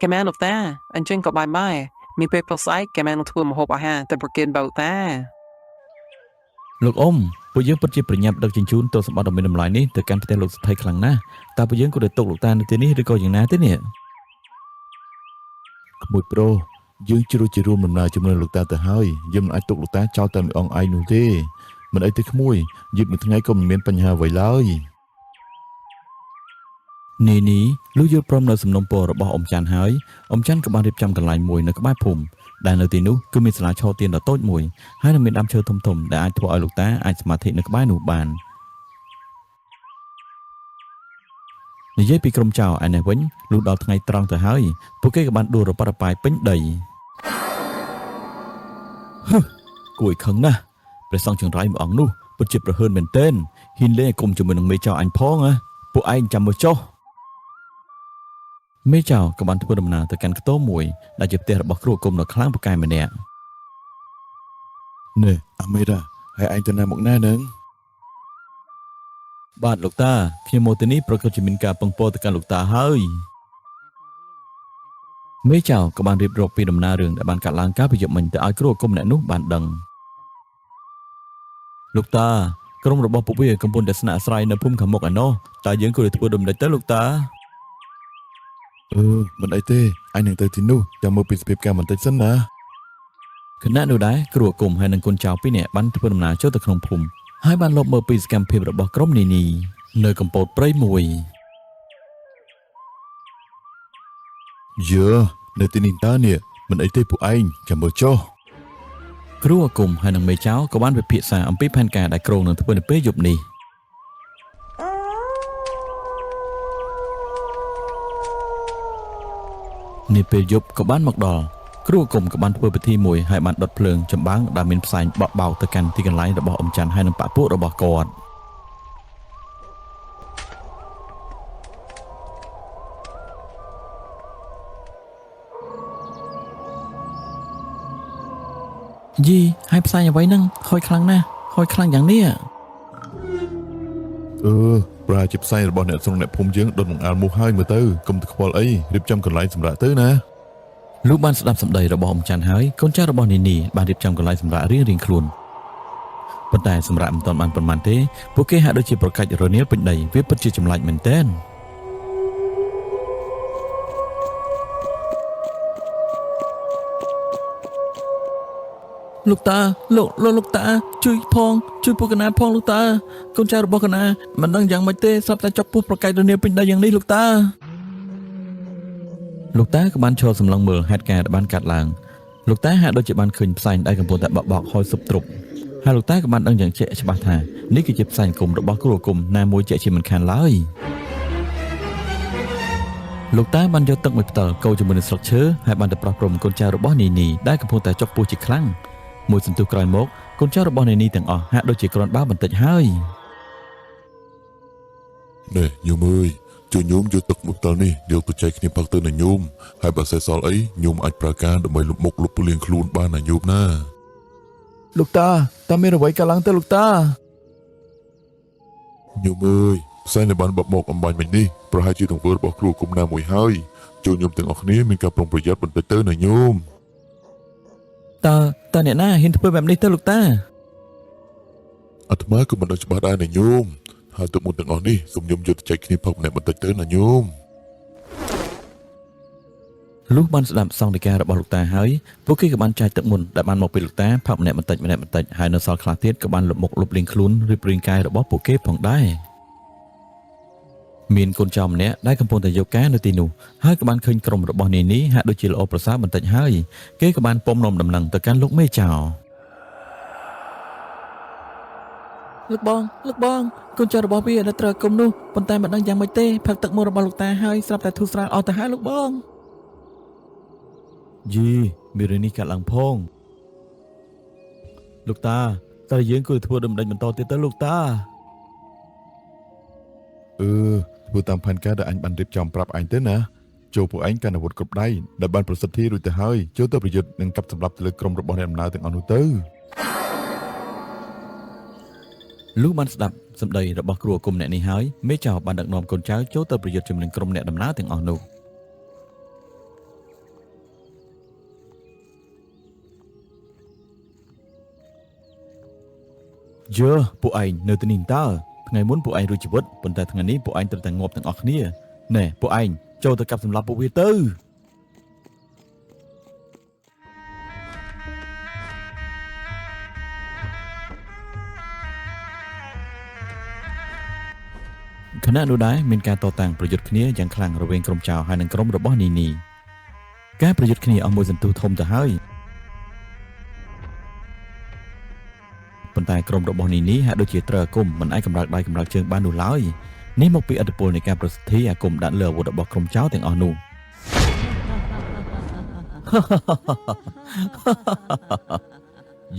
កែមែនលោកតាអញ្ចឹងក៏បាយមានពេលប្រស័យកែមែននឹងធ្វើម្ហូបអាហារទៅប្រគេនបៅតា លោកអ៊ំពួកយើងពិតជាប្រញាប់ដឹកជញ្ជូនទៅសម្បត្តិដ៏មានតម្លៃនេះទៅកាន់ផ្ទះលោកស្ថិតខ្លាំងណាស់តើពួកយើងក៏ទៅទុកលោកតានៅទីនេះឬក៏យ៉ាងណាទេនេះ ក្មួយប្រុសយើងជ្រុលជារួមដំណើរជាមួយលោកតាទៅហើយយើងមិនអាចទុកលោកតាចោលតែម្ដងឯងនោះទេមិនអីទេក្មួយយឺតមួយថ្ងៃក៏មិនមានបញ្ហាអ្វីឡើយ នេះលុះយល់ព្រមនៅសំណុំពររបស់អ៊ំច័ន្ទហើយអ៊ំច័ន្ទក៏បានរៀបចំកន្លែងមួយនៅក្បែរភូមិដែលនៅទីនោះគឺមានសាលាឆោទៀនដ៏តូចមួយហើយនឹងមានដើមឈើធំៗដែលអាចធ្វើឲ្យលោកតាអាចសមាធិនៅក្បែរនោះបាននិយាយពីក្រុមចៅឯនេះវិញលុះដល់ថ្ងៃត្រង់ទៅហើយពួកគេក៏បានដួលរប៉ាត់រប៉ាយពេញដីគួរឲ្យខឹងណាស់ព្រះសង្ឃចង្រៃមួយអង្គនោះពិតជាប្រហើនមែនទែនហ៊ានលេងឲ្យគុំជាមួយនឹងមេចៅអញផងពួកឯងចាំមើលចុះ មេចៅក៏បានធ្វើដំណើរទៅកាន់ខ្ទមមួយដែលជាផ្ទះរបស់គ្រូអាគមនៅខ្លាំងពូកែម្នាក់ ណែអាមេរ៉ាហើយឯងទៅណាមកណានឹង បាទលោកតាខ្ញុំមកទីនេះប្រកាសជាមានការពឹងពារទៅកាន់លោកតាហើយមេចៅក៏បានរៀបរាប់ពីដំណើររឿងដែលបានកាត់ឡើងកាលពីយប់មិញទៅឲ្យគ្រូអាគមម្នាក់នោះបានដឹងលោកតាក្រុមរបស់ពួកវាកំពុងតែស្នាក់អាស្រ័យនៅភូមិខាងមុខឯណោះតើយើងគួរតែធ្វើដំណេចទៅលោកតា មិនអីទេអញនឹងទៅទីនោះចាំមើលពីសភាពការបន្តិចសិនណា គណៈនោះដែរគ្រូអាគមហើយនឹងកូនចៅពីរនាក់បានធ្វើដំណើរចូលទៅក្នុងភូមិហើយបានលបមើលពីសកម្មភាពរបស់ក្រុមនីនៅកំពតព្រៃមួយ យើនៅទីនេះតើនេះមិនអីទេពួកឯងចាំមើលចុះ គ្រូអាគមហើយនឹងមេចៅក៏បានពិភាក្សាអំពីផែនការដែលក្រុងនឹងធ្វើនៅពេលយប់នេះ នាពេលយប់ក៏បានមកដល់គ្រូអាគមក៏បានធ្វើពិធីមួយហើយបានដុតភ្លើងចម្បាំងដែលមានផ្សែងបក់បោកទៅកាន់ទីកន្លែងរបស់អ៊ំច័ន្ទហើយនឹងប៉ាពួករបស់គាត់យីហើយផ្សែងអ្វីហ្នឹងហុយខ្លាំងណាស់ហុយខ្លាំងយ៉ាងនេះ ប្រាជាផ្សែងរបស់អ្នកស្រុកអ្នកភូមិយើងដុតបង្អាលមូសហើយមើលទៅកុំទៅខ្វល់អីរៀបចំកន្លែងសម្រាប់ទៅណា លោកបានស្ដាប់សម្ដីរបស់អ៊ំច័ន្ទហើយកូនចៅរបស់នីបានរៀបចំកន្លែងសម្រាប់រៀងៗខ្លួនប៉ុន្តែសម្រាប់មិនទាន់បានប៉ុន្មានទេពួកគេហាក់ដូចជាប្រកាច់រនាលពេញដីវាពិតជាចម្លែកមែនទែន លោកតាលោកតាជួយផងជួយពួកកណាផងលោកតាកូនចៅរបស់កណាមិនដឹងយ៉ាងម៉េចទេស្រាប់តែចាប់ពោះប្រកែករនាលពេញដីយ៉ាងនេះលោកតាក៏បានឈរសម្លឹងមើលហេតុការណ៍ដែលបានកាត់ឡើងលោកតាហាក់ដូចជាបានឃើញផ្សែងដែលកំពុងតែបក់បោកហុយស៊ុបទ្រុបហើយលោកតាក៏បានដឹងយ៉ាងជាក់ច្បាស់ថានេះគឺជាផ្សែងគុំរបស់គ្រូអាគមណាមួយជាក់ជាមិនខានឡើយ លោកតាបានយកទឹកមួយផ្ដិលកូរជាមួយនឹងស្លឹកឈើហើយបានទៅប្រោះព្រំកូនចៅរបស់នីនីដែលកំពុងតែចុកពោះជាខ្លាំងមួយសន្ទុះក្រោយមកកូនចៅរបស់នីនីទាំងអស់ហាក់ដូចជាគ្រាន់បើបន្តិចហើយ ណែញោមអើយជួយញោមយកទឹកមួយផ្ដិលនេះយកទៅចែកគ្នាផឹកទៅណាញោមហើយបើសេះសល់អីញោមអាចប្រើការដើម្បីលុបមុខលុបលាងខ្លួនបានណាញោមណា លោកតាមានអ្វីកើតឡើងទៅលោកតា ញោមអើយផ្សែងដែលបានបបមកអំបញ្ញមិញនេះប្រហែលជាទង្វើរបស់គ្រូគុំណាមួយហើយចូលញោមទាំងអស់គ្នាមានការប្រុងប្រយ័ត្នបន្តិចទៅណាញោម តើអ្នកណាហ៊ានធ្វើបែបនេះទៅលោកតា អាត្មាក៏មិនដឹងច្បាស់ដែរណាញោមហើយទឹកមុនទាំងអស់នេះសូមញោមយកទៅចែកគ្នាផឹកម្នាក់បន្តិចទៅណាញោម លុះបានស្ដាប់សង្ឃដីការបស់លោកតាហើយពួកគេក៏បានចែកទឹកមុនដែលបានមកពីលោកតាផឹកម្នាក់បន្តិចហើយនៅសល់ខ្លះទៀតក៏បានលុបមុខលុបលាងខ្លួនរៀបរាងកាយរបស់ពួកគេផងដែរមានកូនចៅម្នាក់ដែលកំពុងតែយកការនៅទីនោះហើយក៏បានឃើញក្រុមរបស់នានីហាក់ដូចជាល្អប្រសើរបន្តិចហើយគេក៏បានពំនាំដំណឹងទៅកាន់លោកមេចៅ លោកបងកូនចៅរបស់វាដែលត្រូវគុំនោះប៉ុន្តែមិនដឹងយ៉ាងម៉េចទេផឹកទឹកមុនរបស់លោកតាហើយស្រាប់តែធូរស្រាលអស់ទៅហើយលោកបងយីមានរឿងនេះកើតឡើងផងលោកតាតែយើងគួរធ្វើដំណេញបន្តទៀតទៅលោកតា ធ្វើតាមផែនការដែលអញបានរៀបចំប្រាប់អញទៅណាចូលពួកឯងកាន់អាវុធគ្រប់ដៃដែលបានប្រសិទ្ធិរួចទៅហើយចូលទៅប្រយុទ្ធនឹងកាប់សម្លាប់ទៅលើក្រុមរបស់អ្នកដំណើរទាំងអស់នោះទៅ លុះបានស្ដាប់សម្ដីរបស់គ្រូអាគមអ្នកនេះហើយមេចៅបានដឹកនាំកូនចៅចូលទៅប្រយុទ្ធជាមួយនឹងក្រុមអ្នកដំណើរទាំងអស់នោះយើពួកឯងនៅទីនេះតើថ្ងៃមុនពួកឯងរួចជីវិតប៉ុន្តែថ្ងៃនេះពួកឯងត្រូវតែងាប់ទាំងអស់គ្នាណែពួកឯងចូលទៅកាប់សម្លាប់ពួកវាទៅ ខណៈនោះដែរមានការតតាំងប្រយុទ្ធគ្នាយ៉ាងខ្លាំងរវាងក្រុមចៅហើយនិងក្រុមរបស់នីនីការប្រយុទ្ធគ្នាអស់មួយសន្ទុះធំទៅហើយប៉ុន្តែក្រុមរបស់នីនីហាក់ដូចជាត្រូវអាគមមិនអាចកម្រើកដៃកម្រើកជើងបាននោះឡើយនេះមកពីឥទ្ធិពលនៃការប្រសិទ្ធិអាគមដាក់លើអាវុធរបស់ក្រុមចៅទាំងអស់នោះ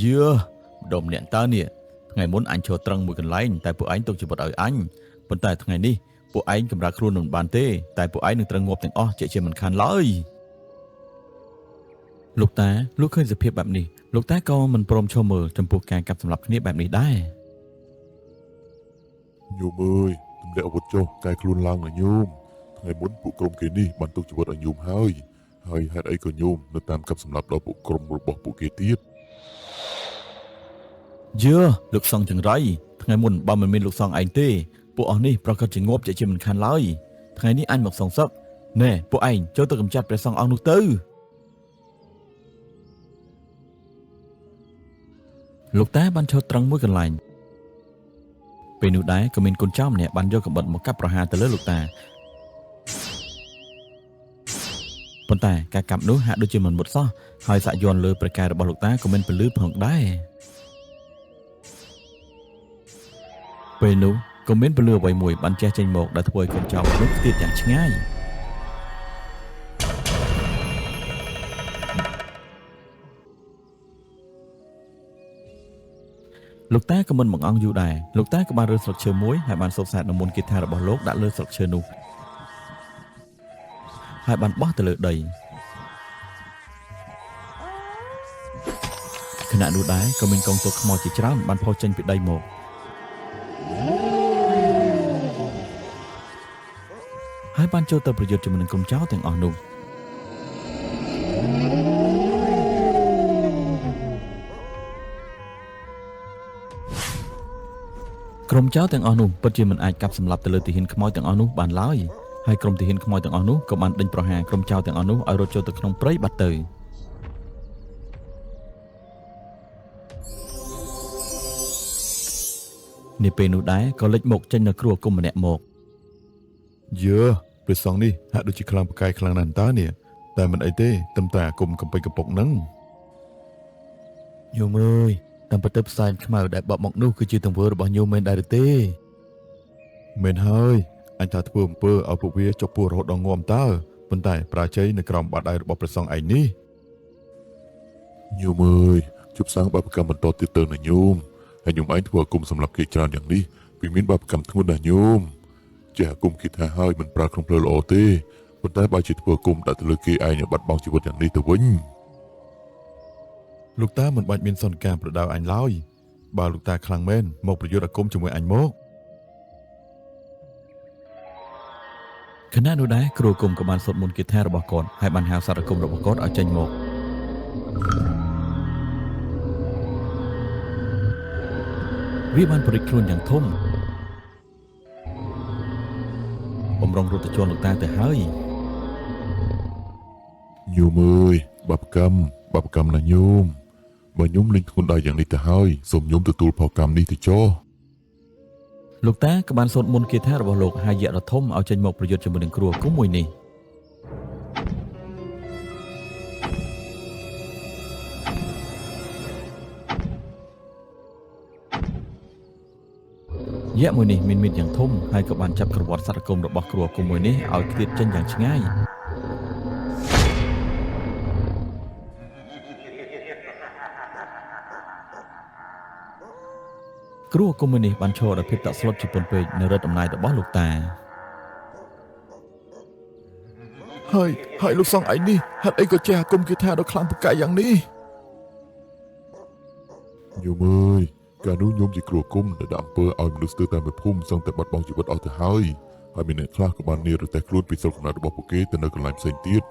យើម្ដុំអ្នកតើនេះថ្ងៃមុនអញឈរត្រង់មួយកន្លែងតែពួកឯងទុកជីវិតឲ្យអញប៉ុន្តែថ្ងៃនេះពួកឯងកម្រើកខ្លួនមិនបានទេតែពួកឯងនឹងត្រូវងាប់ទាំងអស់ជាមិនខានឡើយលោកតាលោកឃើញសភាពបែបនេះលោកតាក៏មិនព្រមឈរមើលចំពោះការកាប់សម្លាប់គ្នាបែបនេះដែរ ញោមអើយទម្លាក់អាវុធចុះកាយខ្លួនឡើងណាញោមថ្ងៃមុនពួកក្រុមគេនេះបានទុកជីវិតឲ្យញោមហើយហេតុអីក៏ញោមនៅតាមកាប់សម្លាប់ដល់ពួកក្រុមរបស់ពួកគេទៀត យើលោកសង្ឃចង្រៃថ្ងៃមុនបើមិនមានលោកសង្ឃឯងទេពួកអស់នេះប្រកាសជាងាប់ជាមិនខានឡើយថ្ងៃនេះអញមកសងសឹកណែពួកឯងចូលទៅកម្ចាត់ព្រះសង្ឃអង្គនោះទៅលោកតាបានឈរត្រង់មួយកន្លែងពេលនោះដែរក៏មានកូនចៅម្នាក់បានយកកាំបិតមកកាប់ប្រហារទៅលើលោកតាប៉ុន្តែការកាប់នោះហាក់ដូចជាមិនមុតសោះហើយសាក់យ័ន្តលើប្រកាយរបស់លោកតាក៏មិនពលឺផងដែរពេលនោះក៏មានពលឺអ្វីមួយបានជះចេញមកដែលធ្វើឲ្យកូនចៅនោះទៀតយ៉ាងឆ្ងាយលោកតាក៏មិនបង្អង់យូរដែរលោកតាក៏បានរើសស្លឹកឈើមួយហើយបានសូត្រសាទនមន្តគាថារបស់លោកដាក់លើស្លឹកឈើនោះហើយបានបោះទៅលើដីខណៈនោះដែរក៏មានកងទ័ពខ្មោចជាច្រើនបានផុសចេញពីដីមកហើយបានចូលទៅប្រយុទ្ធជាមួយនឹងក្រុមចៅទាំងអស់នោះក្រុមចៅទាំងអស់នោះពិតជាមិនអាចកាប់សម្លាប់ទៅលើទាហានខ្មោចទាំងអស់នោះបានឡើយហើយក្រុមទាហានខ្មោចទាំងអស់នោះក៏បានដេញប្រហារក្រុមចៅទាំងអស់នោះឲ្យរត់ចូលទៅក្នុងព្រៃបាត់ទៅនេះពេលនោះដែរក៏លេចមុខចេញនៅគ្រូអាគមម្នាក់មក យើព្រះសង្ឃនេះហាក់ដូចជាខ្លាំងប្រកាយខ្លាំងណាស់តើនេះតែមិនអីទេតែអាគមកំពេចកំពុកហ្នឹង ញោមអើយតាមពិតទៅផ្សែងខ្មៅដែលបបមកនោះគឺជាទង្វើរបស់ញោមមែនដែរទេ មែនហើយ អញថាធ្វើអំពើឲ្យពួកវាចុះពោះរហូតដល់ងាប់តើប៉ុន្តែប្រាជ័យនៅក្រោមបាតដៃរបស់ព្រះសង្ឃឯងនេះ ញោមអើយជប់សាងបាបកម្មបន្តទៀតទៅណាញោមហើយញោមឯងធ្វើអាគមសម្រាប់គេច្រើនយ៉ាងនេះវាមានបាបកម្មធ្ងន់ណាស់ញោមចេះអាគមគិតថាហើយមិនប្រើក្នុងផ្លូវល្អទេប៉ុន្តែបើជាធ្វើអាគមដាក់ទៅលើគេឯងឲ្យបាត់បង់ជីវិតយ៉ាងនេះទៅវិញ លោកតាមិនបាច់មានសន្តិការប្រដៅអញឡើយបើលោកតាខ្លាំងមែនមកប្រយុទ្ធអាគមជាមួយអញមក ខណៈនោះដែរគ្រូគុំក៏បានសូត្រមន្តគាថារបស់គាត់ហើយបានហៅសារគុំរបស់គាត់ឲ្យចេញមកវាបានប្រេកខ្លួនយ៉ាងធំបំរុងរត់ទៅជន់លោកតាទៅហើយ ញោមអើយបាបកម្មណាញោមបើញោមលេងធ្ងន់ដល់យ៉ាងនេះទៅហើយសូមញោមទទួលផលកម្មនេះទៅចុះ លោកតាក៏បានសូត្រមន្តគាថារបស់លោកហើយយៈដ៏ធំឲ្យចេញមកប្រយុទ្ធជាមួយនឹងគ្រូគុំមួយនេះយៈមួយនេះមានមាឌយ៉ាងធំហើយក៏បានចាប់ក្រវ៉ាត់សត្វគុំរបស់គ្រូគុំមួយនេះឲ្យឃ្លាតចេញយ៉ាងឆ្ងាយគ្រូគុំមួយនេះបានឈរដោយភាពតក់ស្លុតជាពន់ពេកនៅរឹតអំណាចរបស់លោកតា ហើយលោកសង្ឃឯងនេះហេតុអីក៏ចេះអាគមគិថាដ៏ខ្លាំងពូកែយ៉ាងនេះ ញោមអើយកាលនោះញោមជាគ្រូគុំដែលដាក់អំពើឲ្យមនុស្សស្ទើរតែមួយភូមិសឹងតែបាត់បង់ជីវិតអស់ទៅហើយមានអ្នកខ្លះក៏បាននិរទេសខ្លួនពីស្រុកកំណើតរបស់ពួកគេទៅនៅកន្លែងផ្សេងទៀត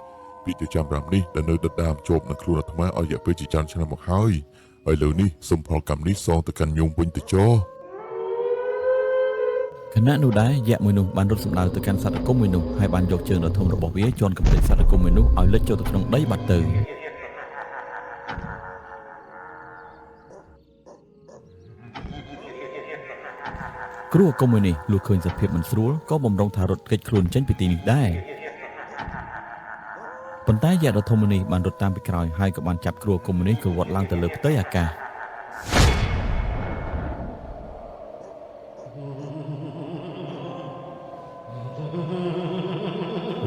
ពីជាចាំ5នេះដែលនៅដដាមជាប់នឹងខ្លួនអាត្មាឲ្យរយៈពេលជាច្រើនឆ្នាំមកហើយឥឡូវនេះសូមផលកម្មនេះសងទៅកាន់ញោមវិញទៅចុះ ខណៈនោះដែរយៈមួយនោះបានរត់សម្ដៅទៅកាន់សត្វគុំមួយនោះហើយបានយកជើងដ៏ធំរបស់វាជន់កំទេចសត្វគុំមួយនោះឲ្យលិចចូលទៅក្នុងដីបាត់ទៅគ្រូគុំមួយនេះលុះឃើញសភាពមិនស្រួលក៏បំរុងថារត់គេចខ្លួនចេញពីទីនេះដែរប៉ុន្តែយៈដ៏ធំមួយនេះបានរត់តាមពីក្រោយហើយក៏បានចាប់គ្រូគុំមួយនេះក្រវ៉ាត់ឡើងទៅលើផ្ទៃអាកាស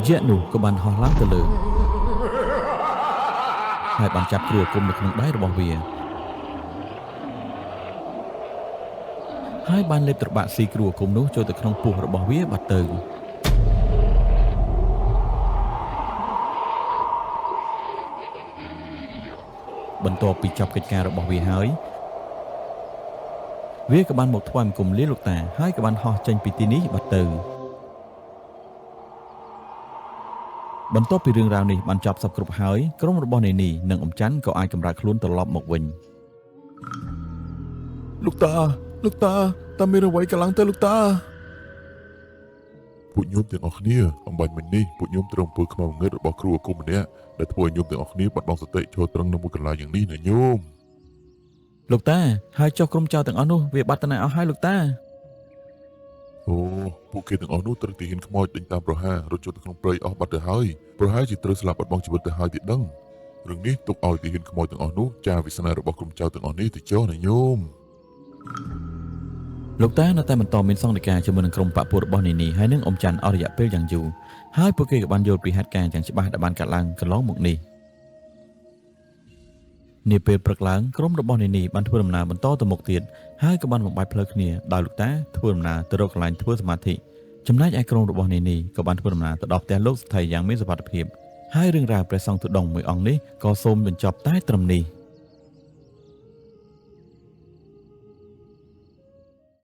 យៈនោះក៏បានហោះឡើងទៅលើហើយបានចាប់គ្រូគុំនៅក្នុងដៃរបស់វាហើយបានលេបត្របាក់ស៊ីគ្រូគុំនោះចូលទៅក្នុងពោះរបស់វាបាត់ទៅបន្ទាប់ពីចប់កិច្ចការរបស់វាហើយវាក៏បានមកថ្វាយបង្គំលាលោកតាហើយក៏បានហោះចេញពីទីនេះបាត់ទៅ បន្ទាប់ពីរឿងរ៉ាវនេះបានចប់សពគ្រប់ហើយក្រុមរបស់នេនីនិងអ៊ំច័ន្ទក៏អាចកម្រើកខ្លួនត្រឡប់មកវិញ លោកតាតើមានអ្វីកន្លងទៅលោកតា ពួកញោមទាំងអស់គ្នាអំបញ្ញមិញនេះពួកញោមត្រូវអំពើខ្មៅងឹតរបស់គ្រូអាគមម្នាក់ដែលធ្វើឲ្យញោមទាំងអស់គ្នាបាត់បង់សតិចូលត្រង់នៅមួយកន្លែងយ៉ាងនេះណាញោម លោកតាហើយចុះក្រុមចៅទាំងអស់នោះវាបាត់ទៅណាអស់ហើយលោកតា អូពួកគេទាំងអស់នោះត្រូវទីហ៊ានខ្មោចដេញតាមប្រហារត់ចូលទៅក្នុងព្រៃអស់បាត់ទៅហើយប្រហែលជាត្រូវស្លាប់បាត់បង់ជីវិតទៅហើយទៀតដឹងរឿងនេះទុកឲ្យទីហ៊ានខ្មោចទាំងអស់នោះចាវាសនារបស់ក្រុមចៅទាំងអស់នេះទៅចុះណាញោម លោកតានៅតែបន្តមានសង្ឃិការជាមួយនឹងក្រុមបពុះរបស់នេនីហើយនឹងអ៊ំច័ន្ទអស់រយៈពេលយ៉ាងយូរហើយពួកគេក៏បានយល់ពីហេតុការណ៍យ៉ាងច្បាស់ដែលបានកើតឡើងកន្លងមកនេះនាពេលព្រឹកឡើងក្រុមរបស់នេនីបានធ្វើដំណើរបន្តទៅមុខទៀតហើយក៏បានបំបែកផ្លូវគ្នាដោយលោកតាធ្វើដំណើរទៅរកកន្លែងធ្វើសមាធិចំណែកឯក្រុមរបស់នេនីក៏បានធ្វើដំណើរទៅដល់ផ្ទះលោកសទ្ធីយ៉ាងមានសុវត្ថិភាពហើយរឿងរ៉ាវព្រះសង្ឃទុដងមួយអង្គនេះក៏សូមបញ្ចប់តែត្រឹមនេះ